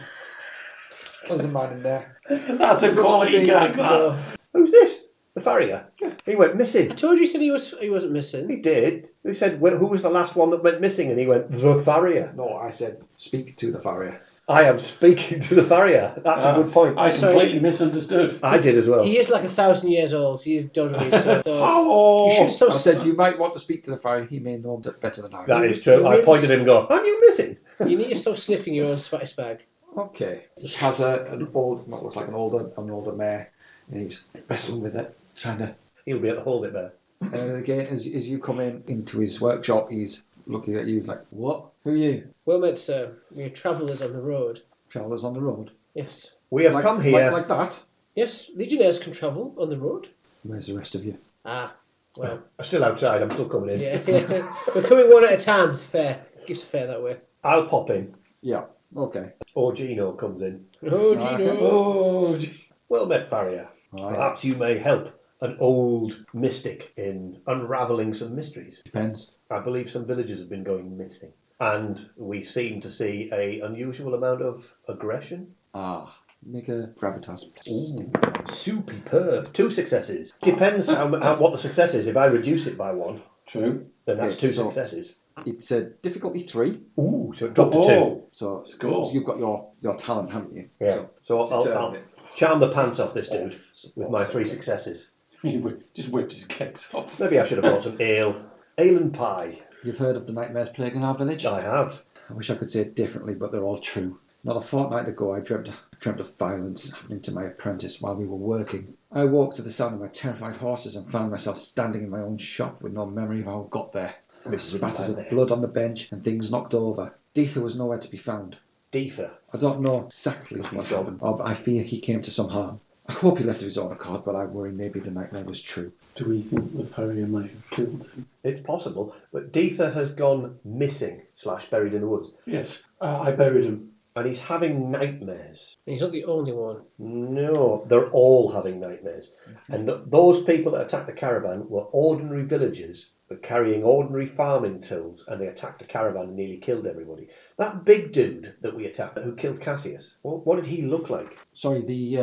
There's a man in there. That's a quality gag, that. Who's this? The farrier? He went missing. I told you, he said he wasn't missing. He did. We said, well, who was the last one that went missing? And he went, the farrier. No, I said, speak to the farrier. I am speaking to the farrier. That's a good point. I Sorry. completely misunderstood. I did as well. He is like 1,000 years old. He is totally so Hello! you should I stop. said, you might want to speak to the farrier. He may know better than I. That is true. I pointed at him and go, aren't you missing? You need to stop sniffing your own spice bag. Okay. He has an old, what looks like an older mare, and he's wrestling with it, trying to. He'll be able to hold it there. And again, as you come into his workshop, he's looking at you like, what? Who are you? Well met, sir. We're travellers on the road. Travellers on the road. Yes. We have come here. Like that? Yes, legionnaires can travel on the road. Where's the rest of you? Ah, well. I'm still outside. I'm still coming in. Yeah. We're coming one at a time. It's fair. Gives fair that way. I'll pop in. Yeah, okay. Or Gino comes in. Oh, Right, Gino. Oh, Well met, farrier. Right. Perhaps you may help an old mystic in unravelling some mysteries. Depends. I believe some villagers have been going missing. And we seem to see an unusual amount of aggression. Ah, make a gravitas. Ooh, superb. 2 successes. Depends how what the success is. If I reduce it by 1, true. then that's Okay, 2 so- successes. It's a difficulty 3. Ooh, so it dropped to 2. Oh, So Score. you've got your talent, haven't you? Yeah. So I'll determine it. charm the pants off this dude with my 3 successes. he just whipped his kicks off. Maybe I should have brought some ale. Ale and pie. You've heard of the nightmares plaguing our village? I have. I wish I could say it differently, but they're all true. Not a fortnight ago, I dreamt of violence happening to my apprentice while we were working. I woke to the sound of my terrified horses and found myself standing in my own shop with no memory of how I got there. With spatters of blood on the bench and things knocked over. Deether was nowhere to be found. Deether. I don't know exactly what happened, but I fear he came to some harm. I hope he left of his own accord, but I worry maybe the nightmare was true. Do we think the farrier might have killed him? It's possible, but Deether has gone missing / buried in the woods, Yes, I buried him. and he's having nightmares. And he's not the only one. No, they're all having nightmares. And those people that attacked the caravan were ordinary villagers, but carrying ordinary farming tools, and they attacked the caravan and nearly killed everybody. That big dude that we attacked, who killed Cassius, what did he look like? Sorry, the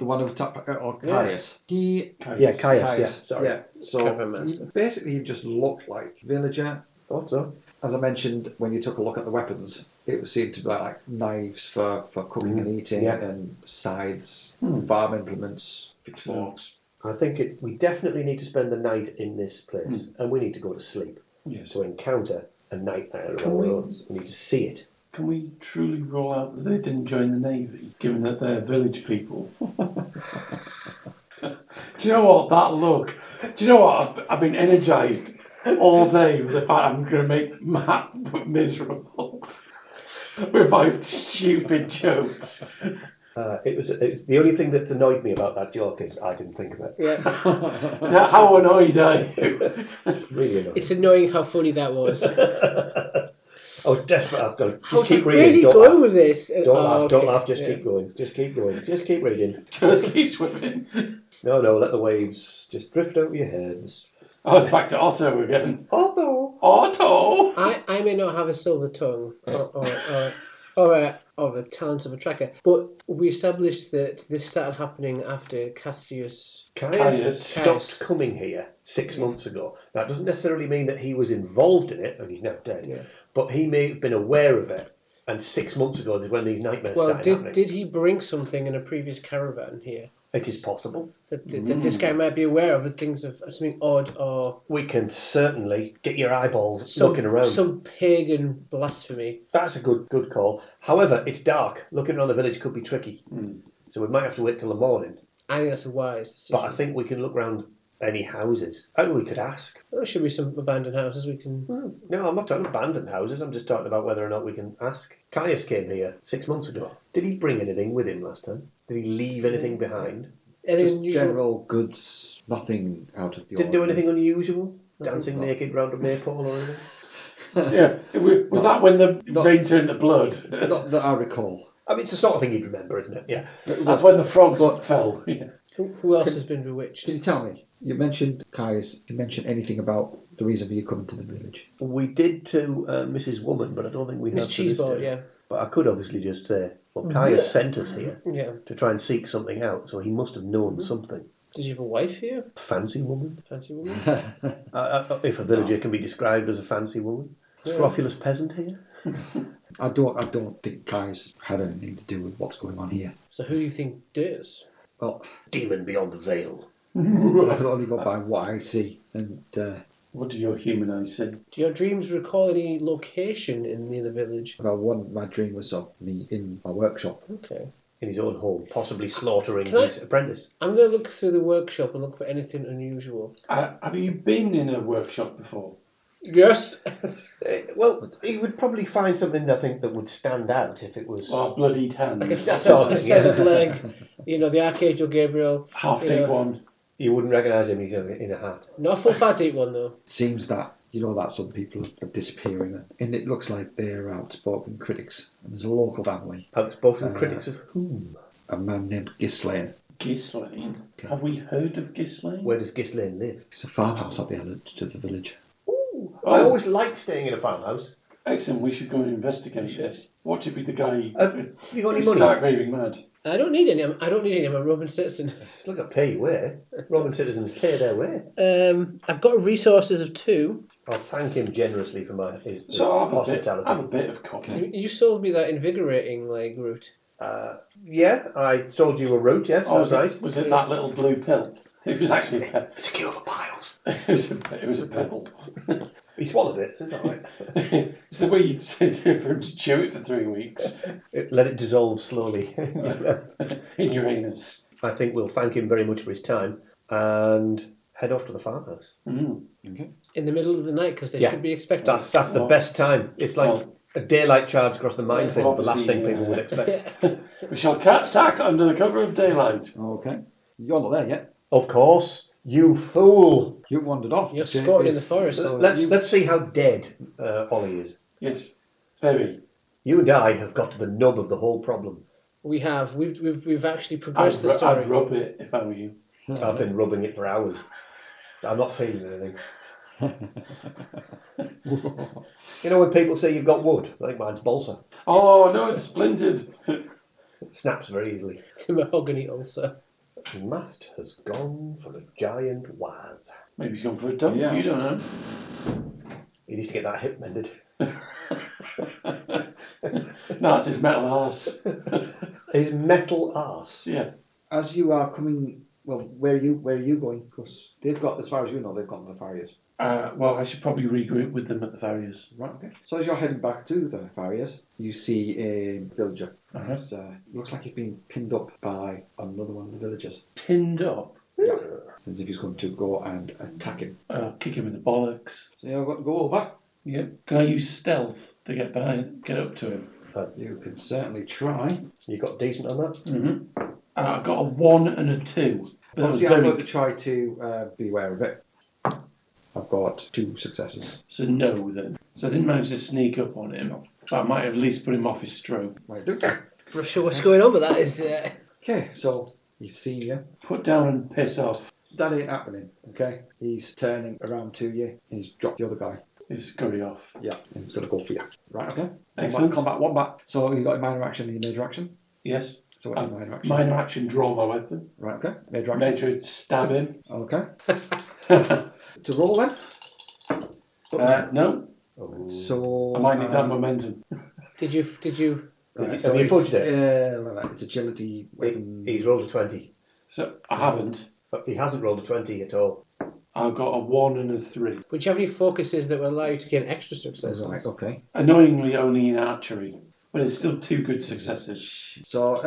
one who attacked Caius. Yeah, Caius, yeah, sorry. Yeah, so Caravan master. basically he just looked like villager, Thought so. As I mentioned, when you took a look at the weapons, it seemed to be like knives for cooking and eating, and scythes, farm implements, forks. I think we definitely need to spend the night in this place, and we need to go to sleep. Yes. To encounter a nightmare of our own. We need to see it. Can we truly rule out that they didn't join the Navy, given that they're village people? Do you know what? That look. Do you know what? I've been energised all day with the fact I'm going to make Matt miserable with my stupid jokes. It was the only thing that's annoyed me about that joke is I didn't think of it. Yeah. How annoyed are you? Really annoying. It's annoying how funny that was. I was desperate. I've got to How just keep where's reading. he Don't going laugh. with this? Don't laugh. Just keep going. Just keep going. Just keep reading. Just keep swimming. No, let the waves just drift over your heads. I was back to Otto again. Otto. I may not have a silver tongue or the talent of a tracker, but we established that this started happening after Cassius stopped coming here 6 months ago. Now, it doesn't necessarily mean that he was involved in it, and he's now dead, but he may have been aware of it, and 6 months ago is when these nightmares started happening. Did he bring something in a previous caravan here? It is possible. That this guy might be aware of things of something odd or... We can certainly get your eyeballs looking around. Some pagan blasphemy. That's a good call. However, it's dark. Looking around the village could be tricky. So we might have to wait till the morning. I think that's a wise decision. But I think we can look around any houses. And we could ask. There should be some abandoned houses we can... No, I'm not talking abandoned houses. I'm just talking about whether or not we can ask. Caius came here 6 months ago. Did he bring anything with him last time? Did he leave anything behind? Just general goods, nothing out of the Didn't do anything unusual? Dancing naked round a maypole or anything? Was that when the rain turned to blood? Not that I recall. I mean, it's the sort of thing you'd remember, isn't it? Yeah. That's when the frogs fell. Yeah. Who else has been bewitched? Can you tell me? You mentioned, Caius, you mentioned anything about the reason for you coming to the village? We did to Mrs. Woman, but I don't think we have Miss to this Cheeseboard, day. yeah. But I could obviously just say, well, Caius sent us here Yeah. to try and seek something out, so he must have known something. Did you have a wife here? Fancy woman? Fancy woman? If a villager can be described as a fancy woman. Scrofulous peasant here? I don't think Caius had anything to do with what's going on here. So who do you think does? Well, Demon beyond the veil. I can only go by what I see. And what do your human eyes see? Do your dreams recall any location in the village? my dream was of me in my workshop. Okay. In his own home, possibly slaughtering his apprentice. I'm going to look through the workshop and look for anything unusual. Have you been in a workshop before? Yes. Well, he would probably find something, I think, that would stand out if it was... Oh, bloodied hand. That's all. A severed leg, the Archangel Gabriel. Half-dead one. You wouldn't recognise him, he's in a hat. Not a full fat deep one, though. Seems that, that some people are disappearing, and it looks like they're outspoken critics. And there's a local family. Outspoken critics of whom? A man named Ghislaine. Ghislaine? Have we heard of Ghislaine? Where does Ghislaine live? It's a farmhouse at the end of the village. I always like staying in a farmhouse. Excellent, we should go and investigate this. What should be the guy Have you got any who money? start raving mad? I don't need any. I'm a Roman citizen. It's like a pay your way. Roman citizens pay their way. I've got resources of 2. I'll thank him generously for his So hospitality. have a bit of coffee. You sold me that invigorating route. Yeah, I sold you a route, yes, that's right. Was it that little blue pill? It was actually a pebble. It's a cure for piles. It was a pebble. He swallowed it, so it's all right. It's the way you'd say for him to chew it for 3 weeks. Let it dissolve slowly. In your anus. I think we'll thank him very much for his time and head off to the farmhouse. Okay. In the middle of the night, because they should be expecting. That's the best time. It's like a daylight charge across the minefield, the last thing people would expect. We shall tack under the cover of daylight. Okay. You're not there yet. Of course. You fool. You wandered off. You're squatting in the forest. Let's see how dead Ollie is. Yes, very. You and I have got to the nub of the whole problem. We have. We've actually progressed the story. I'd rub it if I were you. I've been rubbing it for hours. I'm not feeling anything. When people say you've got wood, I think mine's balsa. Oh no, it's splintered. It snaps very easily. It's a mahogany ulcer. Matt has gone for a giant waz. Maybe he's gone for a dump. Yeah. You don't know. He needs to get that hip mended. No, it's his metal arse. His metal arse. Yeah. As you are coming, well, where are you going? Because they've got, as far as you know, they've got the Farriers. Well, I should probably regroup with them at the Farriers. Right, okay. So as you're heading back to the Farriers, you see a villager. Uh-huh. It's, looks like he's been pinned up by another one of the villagers. Pinned up. Yeah. As if he's going to go and attack him. Kick him in the bollocks. So you've got to go over. Yeah. Can I use stealth to get up to him? You can certainly try. You got decent on that? Mm-hmm. I've got a 1 and a 2. But Obviously, I'm going to try to be aware of it. I've got 2 successes. So no then. So I didn't manage to sneak up on him. But I might have at least put him off his stroke. Right, do. I'm not sure what's going on, but that is... Okay, so he's seen you. Put down and piss off. That ain't happening, okay? He's turning around to you and he's dropped the other guy. He's scurry off. Yeah, and he's going to go for you. Right, okay. Excellent. Combat, one back. So you got a minor action and your major action? Yes. So what's your minor action? Minor action, draw my weapon. Right, okay. Major action? Major, stab him. Okay. To roll then? No. So... I might need that momentum. Did you... Right, Have you fudged it? Yeah, it's agility, weapon... He's rolled a 20. So I haven't. But he hasn't rolled a 20 at all. I've got a 1 and a 3. Would you have any focuses that would allow you to gain extra success? Right, okay. Annoyingly only in archery. But it's still 2 good successes. So,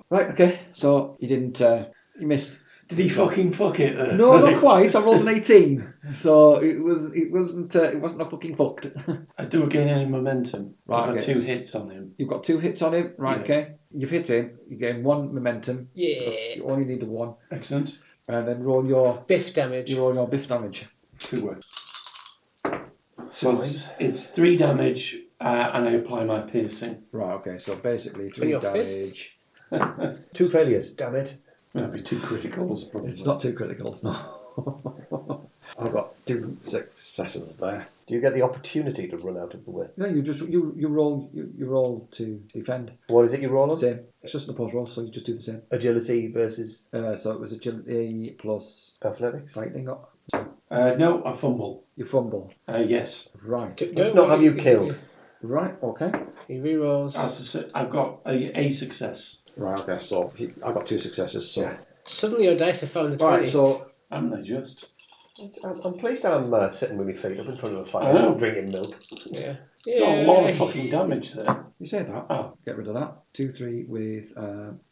right, okay. So you didn't... you missed. Did he fucking fuck it there? No, not quite. I rolled an 18. So it wasn't a fucking fucked. I do gain any momentum. Right, I've got okay. 2 hits on him. You've got 2 hits on him. Right, Yeah. okay. You've hit him. You gain 1 momentum. Yeah. Because you only need a 1. Excellent. And then roll your Biff damage. biff damage. 2 words. So it's 3 damage and I apply my piercing. Right, okay. So basically 3 your damage. 2 failures, damn it. That'd be 2 criticals. Probably. It's not 2 criticals, no. I've got 2 successes there. Do you get the opportunity to run out of the way? No, you roll to defend. What is it you roll on? Same. It's just an opposed roll, so you just do the same. Agility versus So it was agility plus athletics? fighting. No, I fumble. You fumble. Yes. Right. Let's not have you killed. Right. Okay. He rerolls. I've got a success. Right. Okay. So I got 2 successes. So Suddenly your dice have found the 20. right. So Haven't they just? I'm pleased I'm sitting with my feet up in front of a I fire, know. drinking milk. Yeah. It's got a lot of fucking damage there. you say that. Oh. Get rid of that. 2, 3 with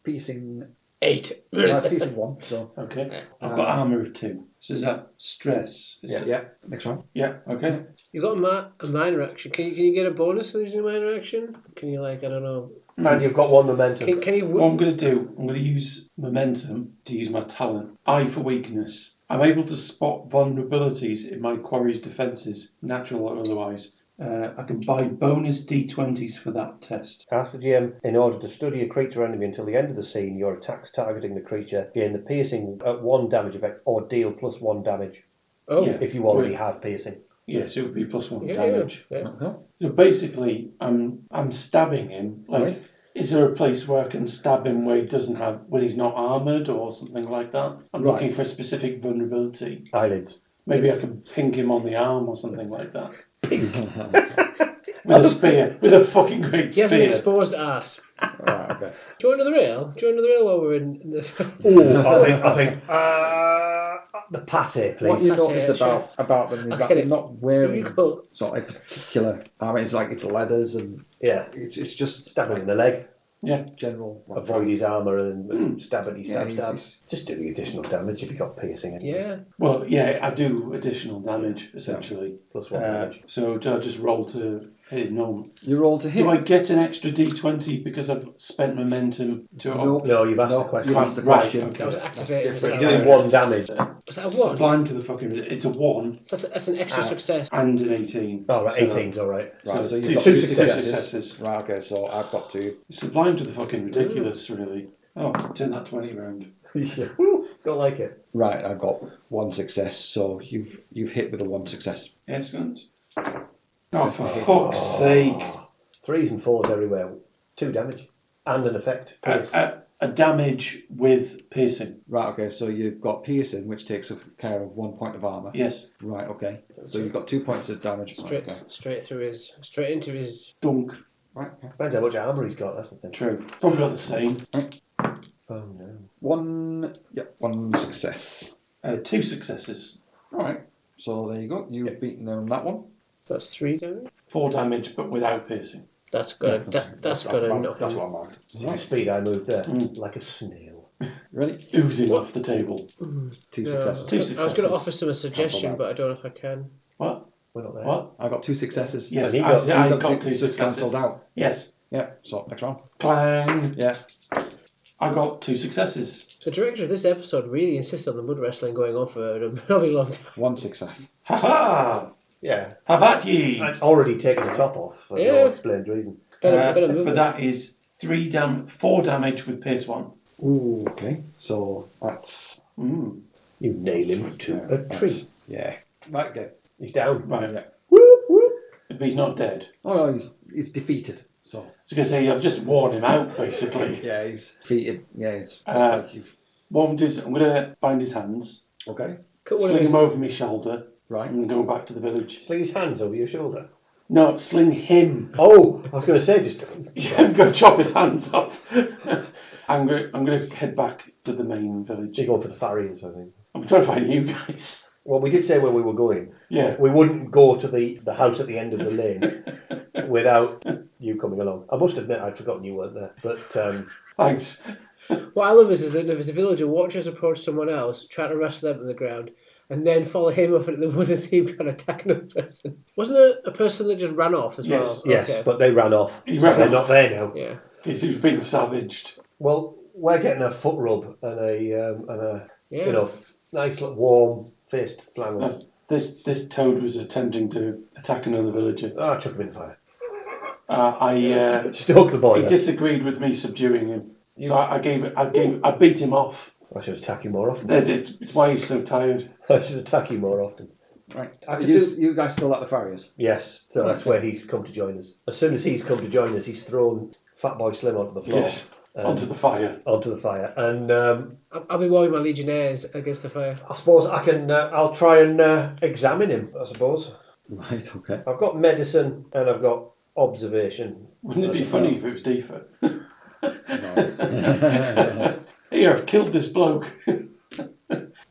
piercing. 8. That's piercing 1. So Okay. I've got armour of 2. So is that stress? Is it? yeah. Next round. Yeah. Okay. You got a minor action. Can you get a bonus for using a minor action? Can you I don't know? And you've got 1 momentum. Can you? What I'm going to do, I'm going to use momentum to use my talent. Eye for weakness. I'm able to spot vulnerabilities in my quarry's defences, natural or otherwise. I can buy bonus d20s for that test. Ask the GM, in order to study a creature enemy until the end of the scene, your attacks targeting the creature gain the piercing at 1 damage effect or deal plus 1 damage. Oh, Yeah. If you already have piercing. Yes, it would be plus 1 yeah. damage. Yeah. Okay. So basically, I'm stabbing him. Like, Right. is there a place where I can stab him where he doesn't have, when he's not armoured or something like that? I'm Right. looking for a specific vulnerability. Eyelids. Maybe I can pink him on the arm or something like that. With a spear, with a fucking great He has an spear. exposed ass. Right. Okay. Do you want another rail? Do you want another rail while we're in the... I think the pate, please. What you That's notice it, sure. about them is I that get they're it. not You wearing go. sort of a particular. I mean, it's like it's leathers and Yeah, it's just stab him in the leg. Yeah. general. Avoid his armour and stab it, Yeah, stab. he's- Just do the additional damage if you've got piercing. Anyway. Yeah. Well, yeah, I do additional damage, essentially. Plus 1 damage. So do I just roll to hit normal? You roll to hit. Do I get an extra d20 because I've spent momentum to... No. No, you've asked the question. You asked the Right, question. okay. That was activated. different. You're doing 1 damage. Was that a 1? Sublime to the fucking... It's a 1 That's an extra success. and an 18. Oh, right, So- 18's alright. Right, so two you've got two 2 successes. successes. Right, okay, so I've got 2. Sublime to the fucking ridiculous, really. Oh, turn that 20 round. Yeah. Woo, don't like it. Right, I've got 1 success, so you've hit with a 1 success. Excellent. Oh, for fuck's sake. 3s and 4s everywhere. 2 damage. And an effect. Pierce. a damage with piercing. Right, okay, so you've got piercing, which takes care of 1 point of armour. Yes. Right, okay. So you've got 2 points of damage. Straight, Right, okay. straight into his. Dunk. Right, okay. Depends how much armour he's got, that's the thing. True. Probably about the same. Oh no. One success. 2 successes. Alright, so there you go. You've beaten them on that one. So that's 3 damage. 4 damage, but without piercing. That's got to That's knock him. what I marked. See the speed I moved there? Like a snail. Ready? Oozing off the table. 2 No, successes. 2 I was going to successes. offer some a suggestion, but I don't know if I can. What? We're not there. What? I got 2 successes. Yes, And he I got- got 2 It's successes. cancelled out. Yes. Yeah, so next round. Clang. Yeah. I got 2 successes. The director of this episode really insists on the mud wrestling going on for a very long time. 1 success. Ha ha! Yeah. Have at ye! I'd already taken the top off for Yeah. no explained reason. Better move But it. that is 4 damage with pierce 1. Ooh, okay. So that's... Mm. You nail him to a that's- tree. Yeah. Right, okay. He's down. Right. Yeah. If he's not dead. Oh, no, he's defeated. So, I was going to say, I've just worn him out, basically. yeah, he's defeated. Yeah, it's Uh, like you've... I'm going to bind his hands, Okay. Cut one of sling his, him over my shoulder, Right. and go back to the village. Sling his hands over your shoulder. No, sling him. Oh, I was going to say just. I'm going to chop his hands off. I'm going to head back to the main village. You go for the Farriers, I think. I'm trying to find you guys. Well, we did say when we were going, Yeah. we wouldn't go to the house at the end of the lane without you coming along. I must admit I'd forgotten you weren't there. But Thanks. what I love is that if a villager watches approach someone else, try to wrestle them to the ground, and then follow him up into the woods and see him trying to attack another person. Wasn't it a person that just ran off as Yes. well? yes, Okay. but they ran off. He So ran they're off. not there now. Yeah. He's been savaged. Well, we're getting a foot rub and a Yeah. nice little warm faced flannels. This toad was attempting to attack another villager. Oh, I chuck him in the fire. He Stoke the boiler. disagreed with me subduing him, so I beat him off. I should attack you more often. It's why he's so tired. I should attack you more often. Right. I could You guys still at the Farriers? Yes, so that's where he's come to join us. As soon as he's come to join us, he's thrown Fatboy Slim onto the floor. Yes, onto the fire. Onto the fire. And I'll be warming my legionnaires against the fire. I suppose I can. I'll try and examine him. I suppose Right, okay. I've got medicine and I've got observation. Wouldn't it be funny if it was Deefer? Nice. Here, I've killed this bloke.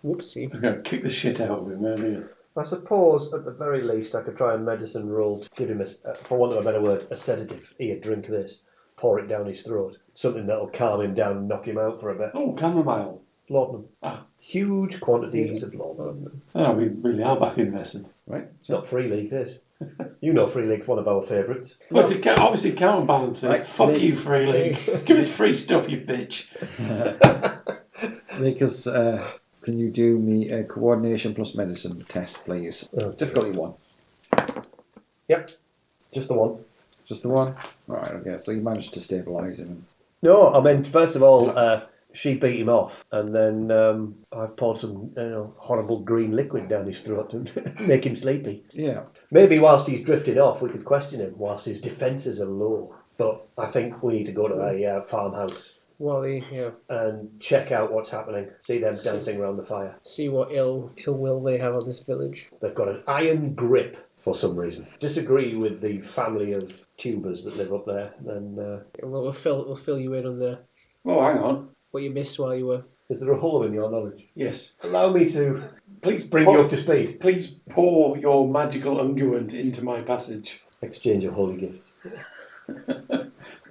Whoopsie. I'm going to kick the shit out of him earlier. I suppose at the very least I could try and medicine roll to give him, for want of a better word, a sedative. Here, drink this. Pour it down his throat. Something that'll calm him down and knock him out for a bit. Oh, chamomile. Laudanum. Ah. Huge quantities of laudanum. Oh, we really are back invested. Right. It's not Free League, this. You know Free League's one of our favourites. But to obviously counterbalance it, Right, fuck Nick. you, Free League. Give us free stuff, you bitch. Because, can you do me a coordination plus medicine test, please? Difficulty 1. Yep, just the one. Just the one? Right, okay. So you managed to stabilise him. No, I mean, first of all, she beat him off, and then I've poured some horrible green liquid down his throat to make him sleepy. Yeah. Maybe whilst he's drifted off, we could question him whilst his defences are low. But I think we need to go to a farmhouse Wally, yeah. and check out what's happening. See them dancing around the fire. See what ill will they have on this village. They've got an iron grip for some reason. Disagree with the family of tubers that live up there, then We'll fill you in on Oh, hang on. what you missed while you were. is there a hole in your knowledge? Yes. Allow me to Please bring you up to speed. Please pour your magical unguent into my passage. Exchange of holy gifts.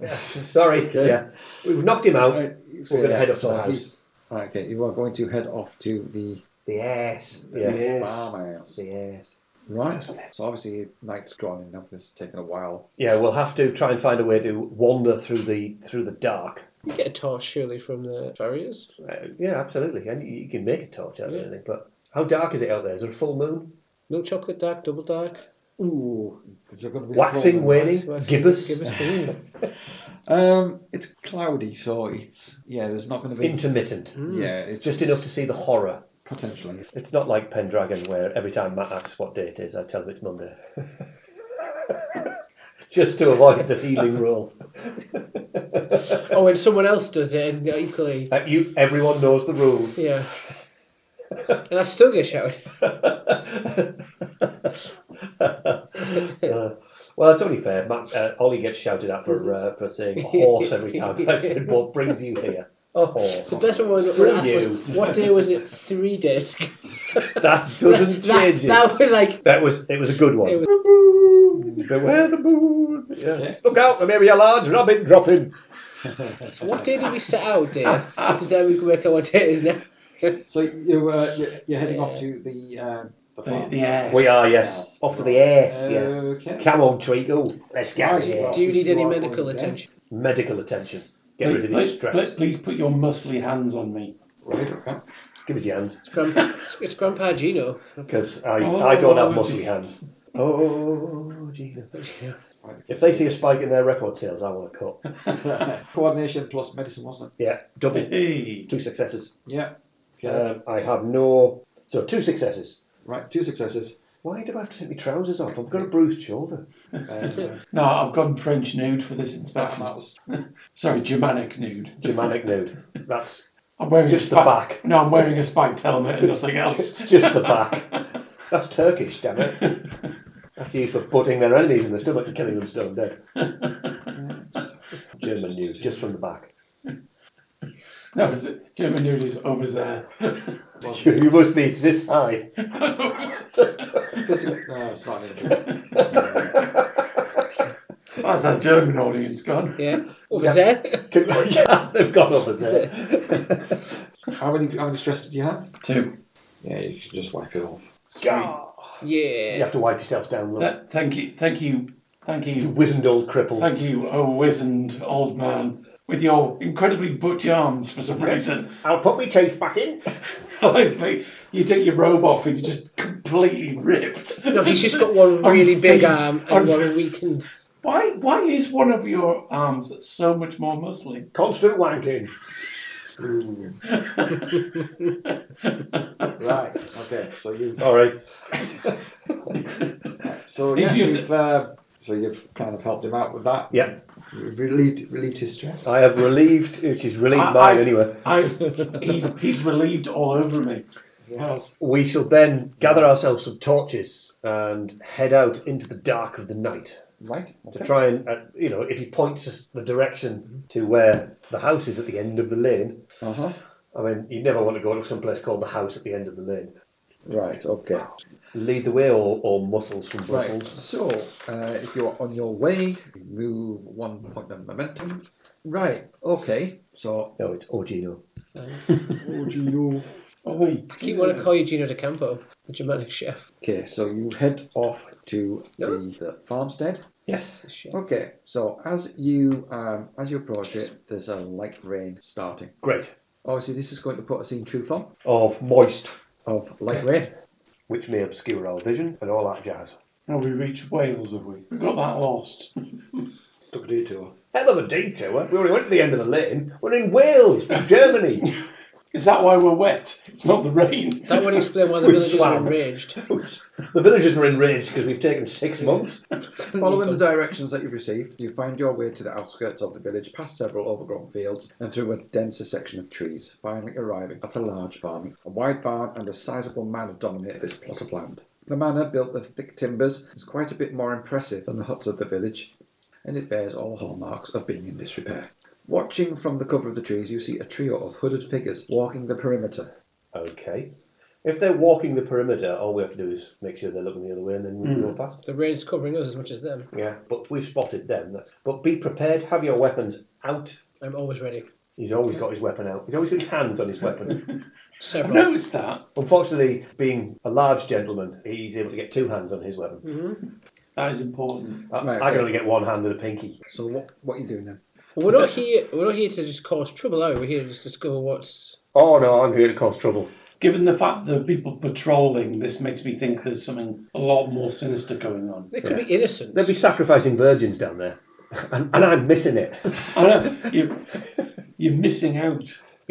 Yes, sorry. Okay. Yeah, we've knocked him out. Right. We're going to head up to the house. Right, okay. You are going to head off to the The ass. Yeah. Yes. farmhouse. The ass. Right. So obviously night's drawing now. This has taken a while. Yeah, we'll have to try and find a way to wander through the dark. You get a torch surely from the Farriers. Yeah, absolutely. And you can make a torch out of Yeah. anything. But how dark is it out there? Is there a full moon? Milk chocolate dark, double dark. Ooh. Is there going to be Waxing, waning, gibbous. It's cloudy, so there's not going to be Intermittent. Yeah, it's Just enough to see the horror. potentially. It's not like Pendragon, where every time Matt asks what day it is, I tell him it's Monday. Just to avoid the healing roll. Oh, when someone else does it, and equally. Everyone knows the rules. Yeah. And I still get shouted. Well, it's only fair. Ollie gets shouted at for saying horse every time I said, what brings you here? A horse. The best one when I asked was, what day was it 3 days ago? That doesn't change it. That was like... It was a good one. It was... Beware the moon. Yes. Look out, there may be a large rabbit dropping. So what day did we set out, Dave? Because then we can work out what day it is now. So you're heading off to the farm. The air. We are, yes. Off to the ass, yeah. Okay. Come on, Treacle. Let's get Right, here. Do you need any You are medical going down. attention? Medical attention. Get rid of his stress. Please put your muscly hands on me. Right, okay. Give us your hands. It's Grandpa Gino. Because I don't have muscly hands. Oh, Gina. If they see a spike in their record sales, I want a cut. Coordination plus medicine, wasn't it? Yeah, double. Hey. 2 successes. Yeah. Okay. I have no... So 2 successes. Right, 2 successes. Why do I have to take my trousers off? I've got a bruised shoulder. No, I've gone French nude for this inspection. That was... Sorry, Germanic nude. Germanic nude. That's I'm wearing just the back. No, I'm wearing a spiked helmet and nothing else. Just the back. That's Turkish, damn it. That's used for putting their enemies in the stomach and killing them stone dead. German nude, just from the back. No, German nude is over there. You must be this high. No, it's not an injury. That's our German audience gone. Yeah. Over there. Yeah, they've got over there. How many stress did you have? 2. Yeah, you can just wipe it off. Yeah. You have to wipe yourself down, look. Thank you, You wizened old cripple. thank you, oh wizened old man, with your incredibly butch arms for some reason. I'll put my teeth back in. You take your robe off and you're just completely ripped. No, he's just got one really big face- arm and one weakened. Why is one of your arms so much more muscly? Constant wanking. Right. Okay. So you. All right. So He's yeah, you've kind of helped him out with that. Yeah. You've relieved his stress. I have relieved, which is relieved mine anyway. He's relieved all over me. Yes. We shall then gather ourselves some torches and head out into the dark of the night Right. to Okay. try and, if he points us the direction to where the house is at the end of the lane. Uh-huh. I mean, you never want to go to some place called the house at the end of the lane. Right. Okay. Lead the way or muscles from Right. Brussels. So, if you're on your way, you move 1 point of momentum. Right. Okay. So. No, it's Ogino. Oh, Gino. Oh wait. I keep wanting to call you Gino de Campo, the Germanic chef. Okay. So you head off to the farmstead. Yes. The chef. Okay. So as you approach it, there's a light rain starting. Great. Obviously, this is going to put us in true form Of moist, of light rain. which may obscure our vision and all that jazz. Now we reached Wales, have we? We got that lost. Took a detour. Hell of a detour. We already went to the end of the lane. We're in Wales, from Germany. Is that why we're wet? It's not the rain. That would explain why the We villagers are swam. enraged. The villagers are enraged because we've taken 6 months. Following the directions that you've received, you find your way to the outskirts of the village, past several overgrown fields, and through a denser section of trees, finally arriving at a large farm. A wide barn and a sizable manor dominate this plot of land. The manor, built of thick timbers, is quite a bit more impressive than the huts of the village, and it bears all hallmarks of being in disrepair. Watching from the cover of the trees, you see a trio of hooded figures walking the perimeter. Okay. If they're walking the perimeter, all we have to do is make sure they're looking the other way and then we can go past. The rain's covering us as much as them. Yeah, but we've spotted them. But be prepared, have your weapons out. I'm always ready. He's always got his weapon out. He's always got his hands on his weapon. I've Several. noticed that. Unfortunately, being a large gentleman, he's able to get 2 hands on his weapon. Mm-hmm. That is important. I can only get 1 hand and a pinky. So what are you doing then? We're not here to just cause trouble, are we? We're here to just discover what's... Oh no, I'm here to cause trouble. Given the fact that people patrolling, this makes me think there's something a lot more sinister going on. They could be innocent. They'll be sacrificing virgins down there. And I'm missing it. I know, you're missing out.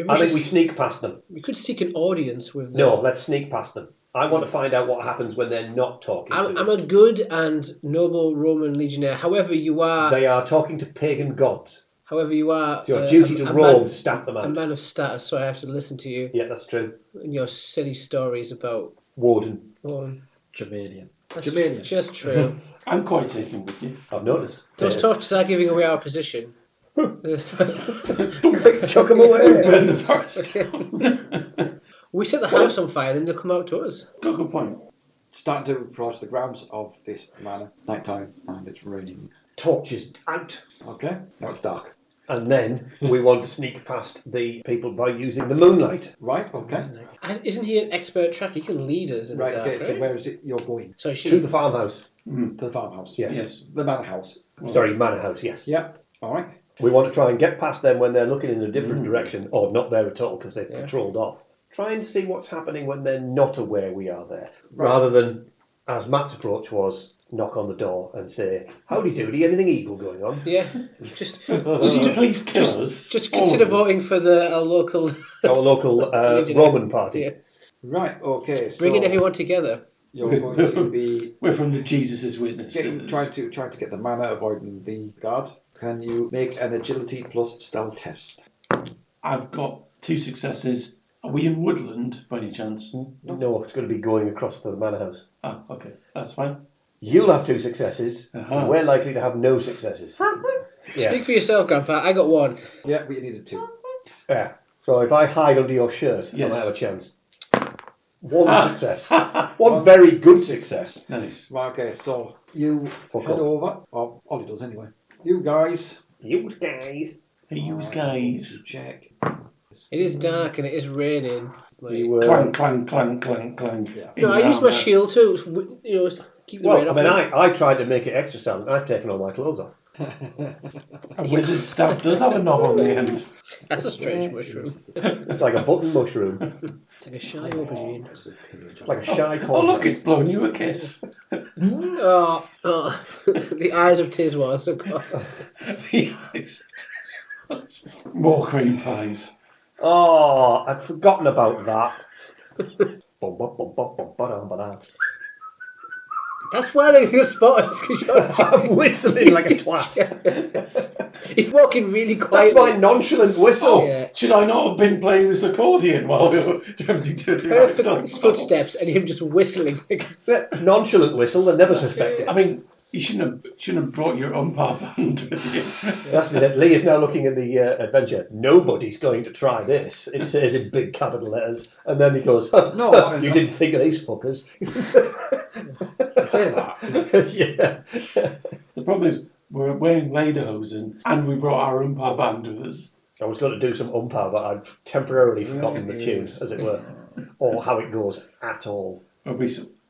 I think we sneak past them. We could seek an audience with them. No, let's sneak past them. I want to find out what happens when they're not talking to I'm us. a good and noble Roman legionnaire. However, you are... They are talking to pagan gods. However, you are It's your duty to roam to stamp them a out. man of status, so I have to listen to you Yeah, that's true. and your silly stories about. Warden. Germanian. That's Germanian. just true. I'm quite taken with you. I've noticed. Those torches are giving away our position. Chuck them away. Burn the forest. We set the house on fire, then they'll come out to us. Got a good point. Starting to approach the grounds of this manor. Nighttime, and it's raining. Torches out. Okay, now it's dark. And then we want to sneak past the people by using the moonlight. Right, okay. Isn't he an expert tracker? He can lead us in Right, the dark. okay, so where is it you're going? So To the farmhouse. To the farmhouse? Yes. The manor house? Sorry, manor house, yes. Yep, alright. We want to try and get past them when they're looking in a different direction, or not there at all because they've patrolled off. Try and see what's happening when they're not aware we are there, rather than, as Matt's approach was, knock on the door and say, "Howdy doody, anything evil going on?" Yeah, just Would you please kill us? just All consider of us? voting for our local Our local Roman party. Yeah. Right, okay, so Bringing everyone together. you're going to be We're from the Jesus' Witnesses. trying to get the manor, avoiding the guards. Can you make an agility plus stealth test? I've got 2 successes. Are we in woodland by any chance? No, it's going to be going across to the manor house. Ah, okay, that's fine. You'll have 2 successes, and we're likely to have no successes. Yeah. Speak for yourself, Grandpa. I got 1. Yeah, but you needed 2. Yeah. So if I hide under your shirt, I Yes. might have a chance. 1 success. One very good success. Nice. Right, okay, so you Fuck head off. over, or Ollie does anyway. You guys, You guys. Hey, you guys. check. It is dark and it is raining. Like, Clang, clang, clang, clang, clang. Yeah. no, I used my shield too. You know, keep the rain Well, I off mean, me. I tried to make it extra silent. I've taken all my clothes off. A wizard staff does have a knob on the end. That's a strange mushroom. It's like a button mushroom. It's like a shy aubergine. It's like a shy Oh, corn. look, it's blown you a kiss. Oh, the eyes of Tiswas, of course. The eyes. More cream pies. Oh, I'd forgotten about that. Bum, bum, bum, bum, bum, ba-dum, ba-dum. That's why they're going to spot us, because you're I'm whistling like a twat. He's walking really That's quietly. my nonchalant whistle. Yeah. Should I not have been playing this accordion while we were attempting to do Perfect that? footsteps and him just whistling. Yeah, nonchalant whistle, they never suspect it. I mean, you shouldn't have brought your umpire band with you. That's me. Lee is now looking at the adventure. Nobody's going to try this. It says in big capital letters. And then he goes, No, you didn't think of these fuckers. Say that. Yeah. The problem is we're wearing lederhosen and we brought our umpire band with us. I was going to do some umpire, but I'd temporarily forgotten the tune, as it were. Or how it goes at all.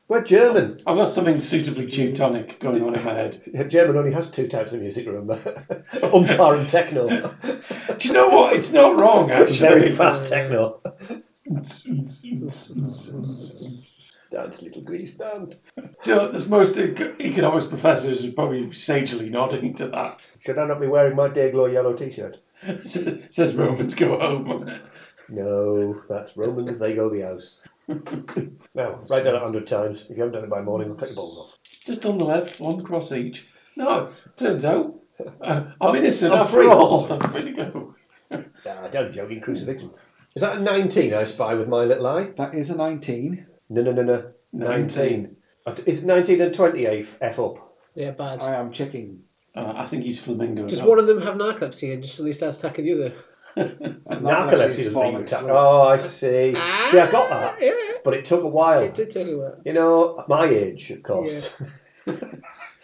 We're German. I've got something suitably Teutonic going on in my head. German only has 2 types of music, remember? Umpire and techno. Do you know what? It's not wrong, actually. Very fast techno. Dance, little grease, dance. Do you know, there's most economics professors who probably sagely nodding to that. Should I not be wearing my Dayglow yellow t-shirt? It says Romans go home on it. No, that's Romans, they go the house. Now, write down 100 times. If you haven't done it by morning, we'll take your balls off. Just on the left, 1 cross each. No, turns out I'm innocent I'm after free. all. I'm free to go. Ah, don't joking, crucifixion. Is that a 19 I spy with my little eye? That is a 19. No. 19. Is 19 and 20 F up? Yeah, bad. I am checking. I think he's flamingo. Does one of them have narcolepsy and just suddenly starts attacking the other? Narcolepsy doesn't mean attack. Oh, I see. See, I got that. Yeah. But it took a while. It did take a while. You know, at my age, of course.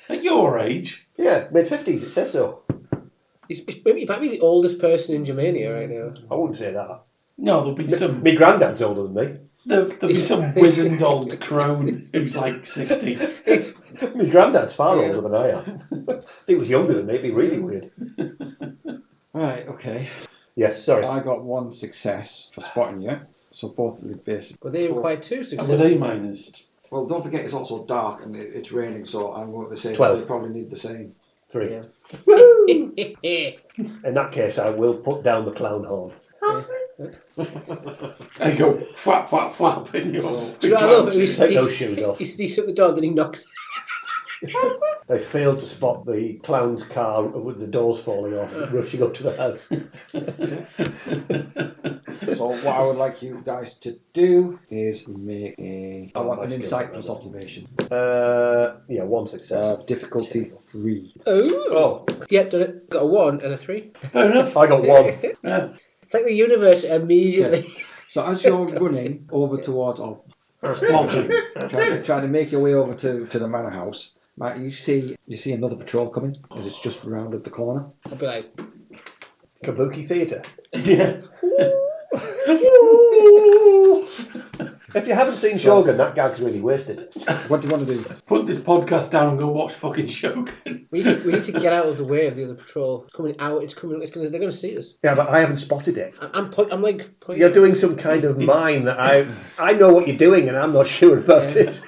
At your age? Yeah, mid-50s, it says so. He might be the oldest person in Germania right now. I wouldn't say that. No, there'll be some. My granddad's older than me. There'll be some wizened old crone who's like 60. My granddad's far Yeah. older than I am. If he was younger than me, it'd be really weird. Right, okay. Yes, sorry. I got 1 success for spotting you. So both basically. But they required 2 And successes. were they minus? Well, don't forget it's also dark and it's raining, so I'm going to say 12. they probably need the same. 3. Yeah. In that case, I will put down the clown horn. They go flap, flap, flap in your. Do you know what I love? Take those shoes off. He sneaks up the door, then he knocks. They failed to spot the clown's car with the doors falling off, rushing up to the house. So what I would like you guys to do is make I want an insight plus observation. Yeah, one success. Difficulty 3. Oh. Yep, done it. Got a 1 and a 3. Fair enough. I got 1. Yeah. It's like the universe immediately. So as you're running over towards, trying to make your way over to the Manor House, Matt, you see another patrol coming as it's just rounded the corner. I'll be like, Kabuki theatre. Yeah. If you haven't seen Shogun, that gag's really wasted. What do you want to do? Put this podcast down and go watch fucking Shogun. we need to get out of the way of the other patrol. It's coming out. They're going to see us. Yeah, but I haven't spotted it. I'm pointing. You're doing some kind of mime that I know what you're doing and I'm not sure about it.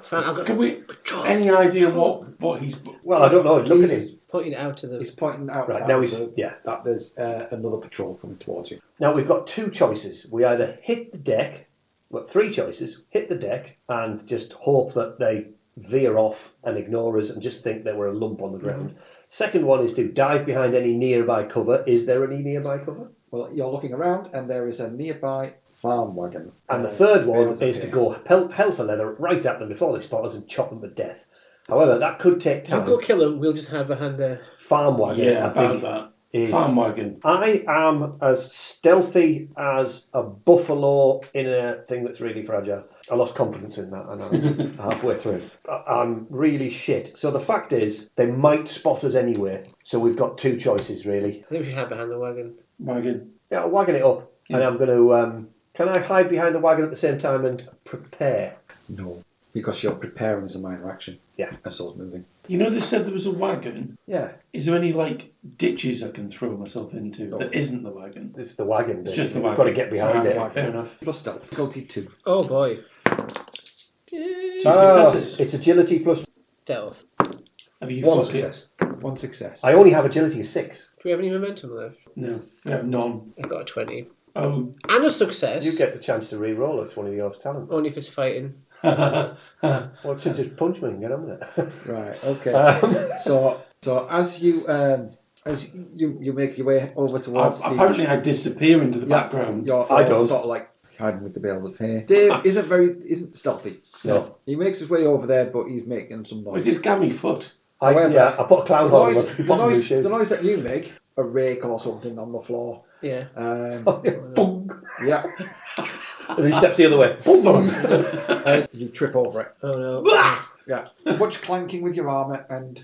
Can we? Any idea what he's? Well, I don't know. Look at him. Pointing out to them. He's pointing out. Right now, that there's another patrol coming towards you. Now we've got 2 choices. We either hit the deck. We've got 3 choices. Hit the deck and just hope that they veer off and ignore us and just think that we're a lump on the ground. Second one is to dive behind any nearby cover. Is there any nearby cover? Well, you're looking around and there is a nearby farm wagon. And the third one is to go hell for leather right at them before they spot us and chop them to death. However, that could take time. You go kill them, we'll just hide behind the farm wagon. Yeah, I think that. Is Farm wagon. I am as stealthy as a buffalo in a thing that's really fragile. I lost confidence in that, and I'm halfway through. I'm really shit. So the fact is, they might spot us anyway. So we've got 2 choices, really. I think we should hide behind the wagon. Wagon. Yeah, I'll wagon it up, and I'm going to... can I hide behind the wagon at the same time and prepare? No, because you're preparing as a minor action. Yeah. And so it's moving. You know they said there was a wagon? Yeah. Is there any, ditches I can throw myself into that isn't the wagon? It's the wagon. It's just the You've wagon. got to get behind it. Wagon. Fair enough. Plus stealth. Difficulty 2. Oh boy. 2 successes. It's agility plus Stealth. Have you 1 fucked it? success. 1 success. I only have agility of 6. Do we have any momentum left? No, we have none. I've got a 20. Oh. And a success. You get the chance to re-roll. It's one of your talents. Only if it's fighting. Well, to just punch me and get on with it. Right. Okay. So as you make your way over towards apparently I disappear into the background. You're I don't. sort of like hiding with the bales of hay. Dave isn't stealthy. No. He makes his way over there, but he's making some noise. Where's this gammy foot? I put a clown horn on the noise that you make, a rake or something on the floor. Yeah. Yeah. And he steps the other way. You trip over it. Oh no. Yeah. Much clanking with your armour and...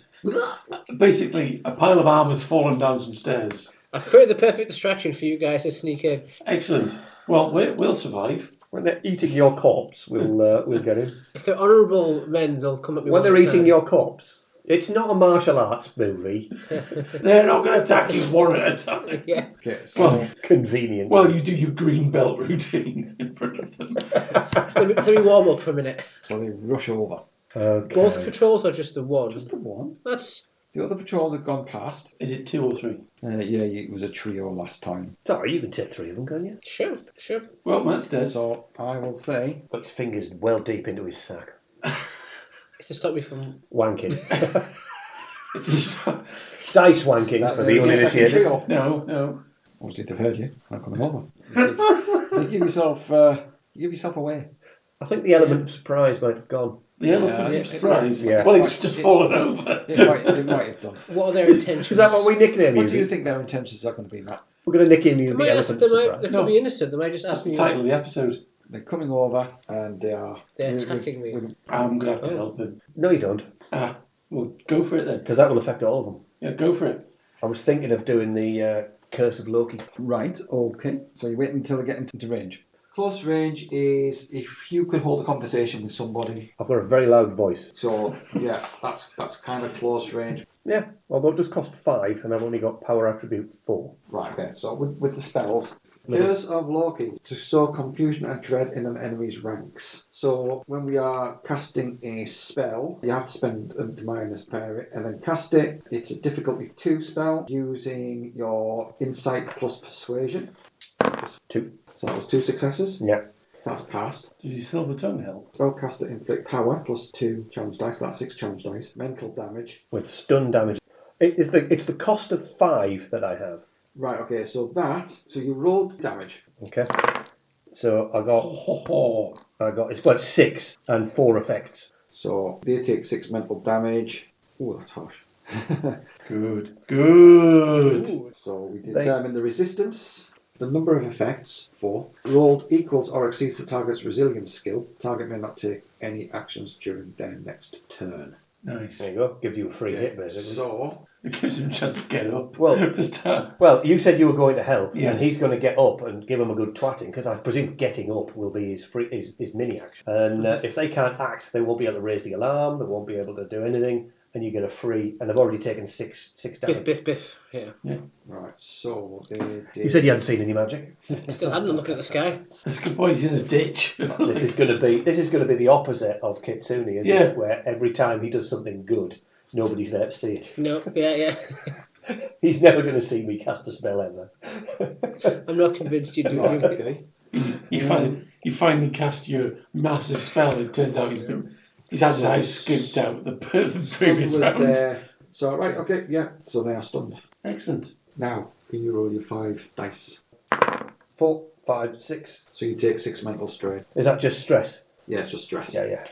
Basically, a pile of armour's fallen down some stairs. I've created the perfect distraction for you guys to sneak in. Excellent. Well, we'll survive. When they're eating your corpse, we'll get in. If they're honourable men, they'll come at me. When they're eating your corpse. It's not a martial arts movie. They're not going to attack you one at a time. Yeah. Okay, so Convenient. Well, you do your green belt routine in front of them. Let me warm up for a minute. So they rush over. Okay. Both patrols or just the one? Just the one. That's... The other patrols have gone past. Is it 2 or 3? Yeah, it was a trio last time. Sorry, you can take 3 of them, can't you? Sure. Well, Matt's dead. So I will say... Got his fingers well deep into his sack. It's to stop me from... Wanking. It's just... Dice wanking for the uninitiated. No. Obviously they've heard you. I've gone over. You give yourself away. I think the element of surprise might have gone. The elephant of surprise. Yeah. Well, it's just fallen over. It might have done. What are their intentions? Is that what we nickname you? What do you think their intentions are going to be, Matt? We're going to nickname you They the elephant of surprise. They could be innocent. They might just That's ask the me... title of the episode. They're coming over and they're attacking me. I'm going to have to help him. No, you don't. Well, go for it then. Because that will affect all of them. Yeah, go for it. I was thinking of doing the Curse of Loki. Right, okay. So you wait until they get into range. Close range is if you could hold a conversation with somebody. I've got a very loud voice. So, yeah, that's kind of close range. Yeah, although it does cost 5 and I've only got power attribute 4. Right, okay. So with the spells, Curse of Loki, to sow confusion and dread in an enemy's ranks. So when we are casting a spell, you have to spend a minus pair it and then cast it. It's a difficulty 2 spell using your insight plus persuasion. 2. So that was 2 successes. Yeah. So that's passed. Does your silver tongue help? Spellcaster inflict power plus 2 challenge dice. So that's 6 challenge dice. Mental damage. With stun damage. It's the cost of 5 that I have. Right, okay, so you rolled damage. Okay. So I got it's 6 and 4 effects. So they take 6 mental damage. Oh, that's harsh. Good. Ooh. So we determine the resistance. The number of effects, 4, rolled equals or exceeds the target's resilience skill. Target may not take any actions during their next turn. Nice. There you go. Gives you a free hit, basically. So, It gives him a chance to get up. Well- this time. Well, you said you were going to help, Yes. and he's going to get up and give him a good twatting, because I presume getting up will be his mini action. And if they can't act, they won't be able to raise the alarm, they won't be able to do anything, and you get a free, and they've already taken 6 damage. Biff. Yeah. right, so they did... You said you hadn't seen any magic. Still hadn't. I'm looking at the sky. That's a good point. He's in a ditch. This is going to be the opposite of Kitsune, isn't Yeah. it? Where every time he does something good, nobody's there to see it. No. Yeah. He's never going to see me cast a spell ever. I'm not convinced you do. Right, okay. You finally cast your massive spell. It turns out he's had his eyes scooped out the previous Was round. there. So, right, okay, yeah. So they are stunned. Excellent. Now, can you roll your 5 dice? 4, 5, 6. So you take 6 mental strain. Is that just stress? Yeah, it's just stress. Yeah.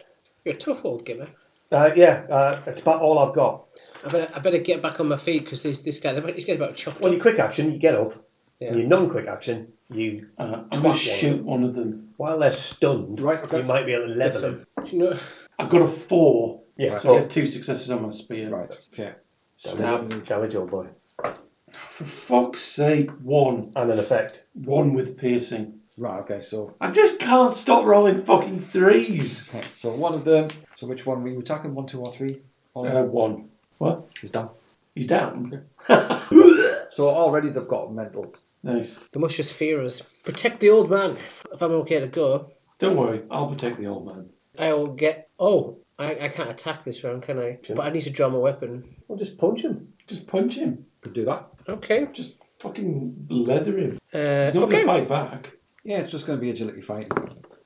You're a tough old gimmer. It's about all I've got. I better get back on my feet because this guy, he's getting about chopped Well, up. your quick action, you get up. Yeah. And your non-quick action, you I'm twat going to shoot one of them. While they're stunned, Right, okay. you might be able to level them. Do you know? I've got a 4. Yeah, Right, So I so get 2 successes on my spear. Right, okay. Stab. damage, old boy. For fuck's sake, 1. And an effect. 1 with piercing. Right, okay, so... I just can't stop rolling fucking 3s. Okay, so one of them... So which one were you attacking? 1, 2 or 3? 1. What? He's down. He's down. So already they've got mental. Nice. They must just fear us. Protect the old man. If I'm okay to go, Don't worry, I'll protect the old man. I'll get... Oh, I can't attack this round, can I? Sure. But I need to draw my weapon. Well, just punch him. Just punch him. Could do that. Okay. Just fucking leather him. He's not Okay. going to fight back. Yeah, it's just going to be agility fighting.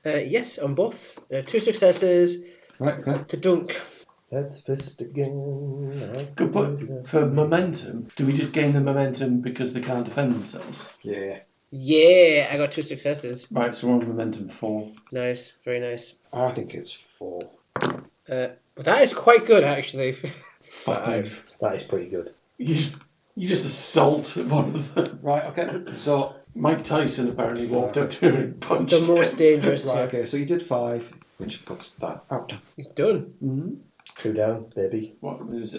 Yes, on both. 2 successes Right, okay. to dunk. Let's fist again. Good point. For momentum, do we just gain the momentum because they can't defend themselves? Yeah. Yeah, I got 2 successes. Right, so we're on momentum 4. Nice, very nice. I think it's 4. But that is quite good, actually. 5. That is pretty good. You just assault one of them. Right, okay. So, Mike Tyson apparently walked up to him and punched The him. most dangerous. right, Yeah. okay, so you did 5, which puts that out. He's done. Mm-hmm. 2 down, baby. What was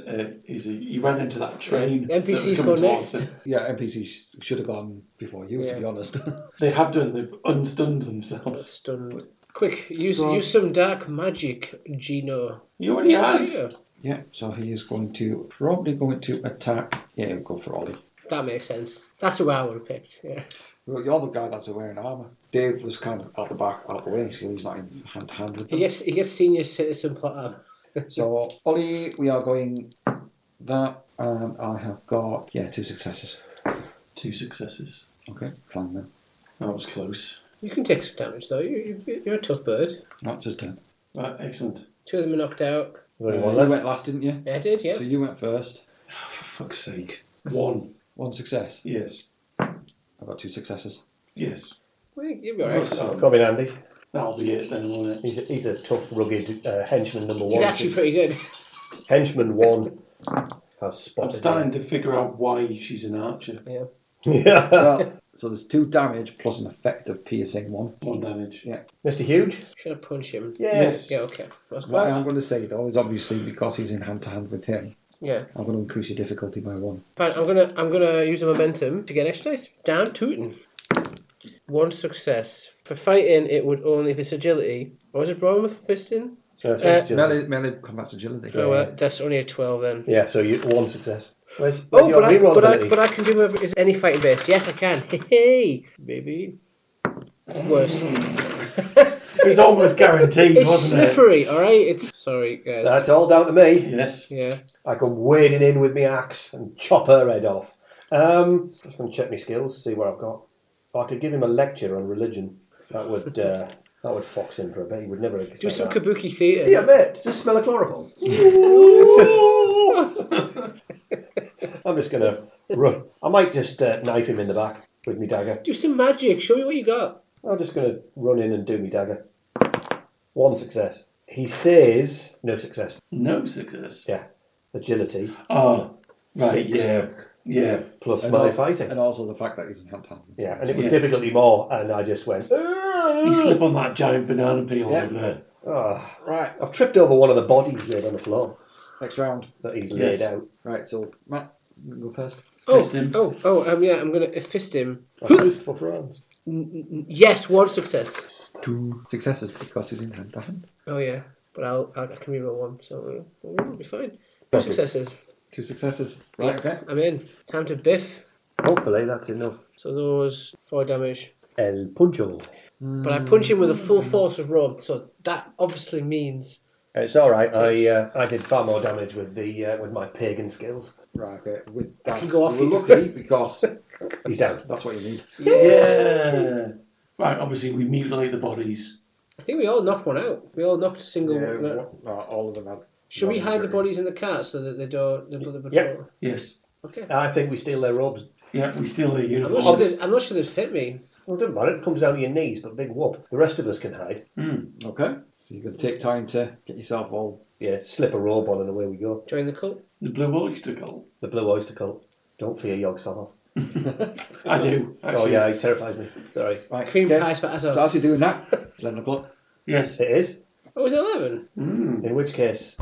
he went into that train. Yeah, that was NPCs coming go towards next. him. Yeah, NPCs should have gone before you, to Yeah. be honest. They have done. They've unstunned themselves. Stunned. Quick, use So- use some dark magic, Gino. He already has. Yeah, Yeah, so he is probably going to attack. Yeah, he'll go for Ollie. that makes sense. That's who I would have picked. Yeah. Well, you're the guy that's wearing armour. Dave was kind of at the back, out the way, so he's not in hand to hand with He them. gets senior citizen plot armor. So, Ollie, we are going that, and I have got, 2 successes. 2 successes. Okay, fine then. That was close. You can take some damage though. You're a tough bird. That's his turn. Right, excellent. 2 of them are knocked out. There's only You one left. went last, didn't you? Yeah, I did. Yeah. So you went first. Oh, for fuck's sake. 1. 1 success. Yes. I've got 2 successes. Yes. Well, you'll be alright. Oh, Come in, Andy. That'll be it then, won't it? He's a tough, rugged henchman number He's 1. actually pretty good. Henchman 1 has spotted I'm starting to figure out why she's an archer. Yeah. Yeah. Well, so there's 2 damage plus an effect of piercing 1. 1 damage. Yeah. Mr. Huge? Should I punch him? Yes. Yeah. Okay. That's What I quite. am going to say though is obviously because he's in hand to hand with him, Yeah. I'm going to increase your difficulty by 1. Fine. I'm gonna use a momentum to get extra dice. Down tootin'. 1 success. For fighting, it would only if it's agility. Or is it brawn with fisting? Melee combats agility. Oh, well, that's only a 12 then. Yeah, so 1 success. Where's Oh, your reroll but ability? I can do is any fighting base. Yes, I can. Hey, baby. Worse. It was almost guaranteed, It's wasn't slippery. All right. It's sorry, guys. That's all down to me. it? Yes. Yeah. I come wading in with my axe and chop her head off. Just going to check my skills, see what I've got. I could give him a lecture on religion. That would That would fox him for a bit. He would never expect Do some that. kabuki theatre. Yeah, mate. Does this smell of chloroform? I'm just going to run. I might just knife him in the back with my dagger. Do some magic. Show me what you got. I'm just going to run in and do my dagger. 1 success. He says no success. No success. Yeah. Agility. Oh, right. 6. Yeah. Plus And my al- fighting. And also the fact that he's in hand. Yeah, and it was Yeah. difficulty more, and I just went. You slip on that giant banana peel Yeah. over there. Oh, Right, I've tripped over one of the bodies laid on the floor next round. that he's Yes. laid out. Right, so Matt, you can go first. Fist him. Yeah, I'm going to fist him. I fist for France. Yes, 1 success. 2 successes because he's in hand to hand. Oh, yeah. But I can reroll 1, so we'll be fine. 2 Perfect. successes. 2 successes. Right, okay. I'm in. Time to biff. Hopefully that's enough. So those 4 damage. El Puncho. But I punch him with a full force of rope, so that obviously means... It's all right. I did far more damage with my pagan skills. Right, okay. With that, can go off we're you. lucky because He's down. that's what you need. Yeah. Right, obviously we mutilate the bodies. I think we all knocked one out. We all knocked a single... All of them have. Should we hide the bodies in the cart so that they don't patrol? Yep. Yes. Okay. I think we steal their robes. Yeah, we steal their I'm uniforms. not sure they'd fit me. Well, it doesn't matter. It comes down to your knees, but big whoop. The rest of us can hide. Okay. So you're going to take time to get yourself all. Yeah, slip a robe on and away we go. Join the cult. The blue oyster cult. The Blue Oyster Cult. Don't fear Yog Sothoth. I do. Actually. Oh yeah, he terrifies me. Sorry. Right, Cream okay. pies for Azov. So as you're doing that, it's 11 o'clock. Yes. It is. Oh, was it 11? In which case...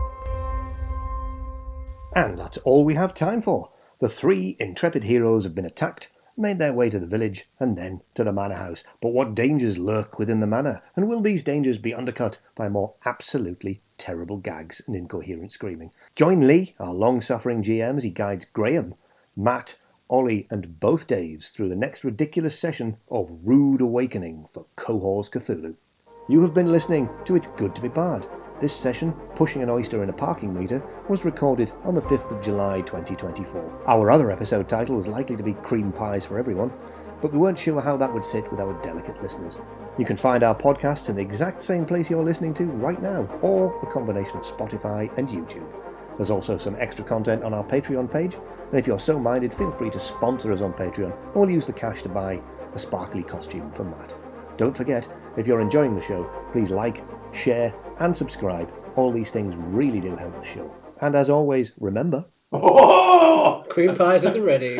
And that's all we have time for. The 3 intrepid heroes have been attacked, made their way to the village, and then to the Manor House. But what dangers lurk within the manor? And will these dangers be undercut by more absolutely terrible gags and incoherent screaming? Join Lee, our long-suffering GM, as he guides Graham, Matt, Ollie, and both Daves through the next ridiculous session of Rude Awakening for Cohors Cthulhu. You have been listening to It's Good to Be Bard. This session, Pushing an Oyster in a Parking Meter, was recorded on the 5th of July 2024. Our other episode title was likely to be Cream Pies for Everyone, but we weren't sure how that would sit with our delicate listeners. You can find our podcasts in the exact same place you're listening to right now, or a combination of Spotify and YouTube. There's also some extra content on our Patreon page, and if you're so minded, feel free to sponsor us on Patreon, or we'll use the cash to buy a sparkly costume for Matt. Don't forget, if you're enjoying the show, please like, share, and subscribe. All these things really do help the show. And as always, remember... Oh! Cream pies at the ready.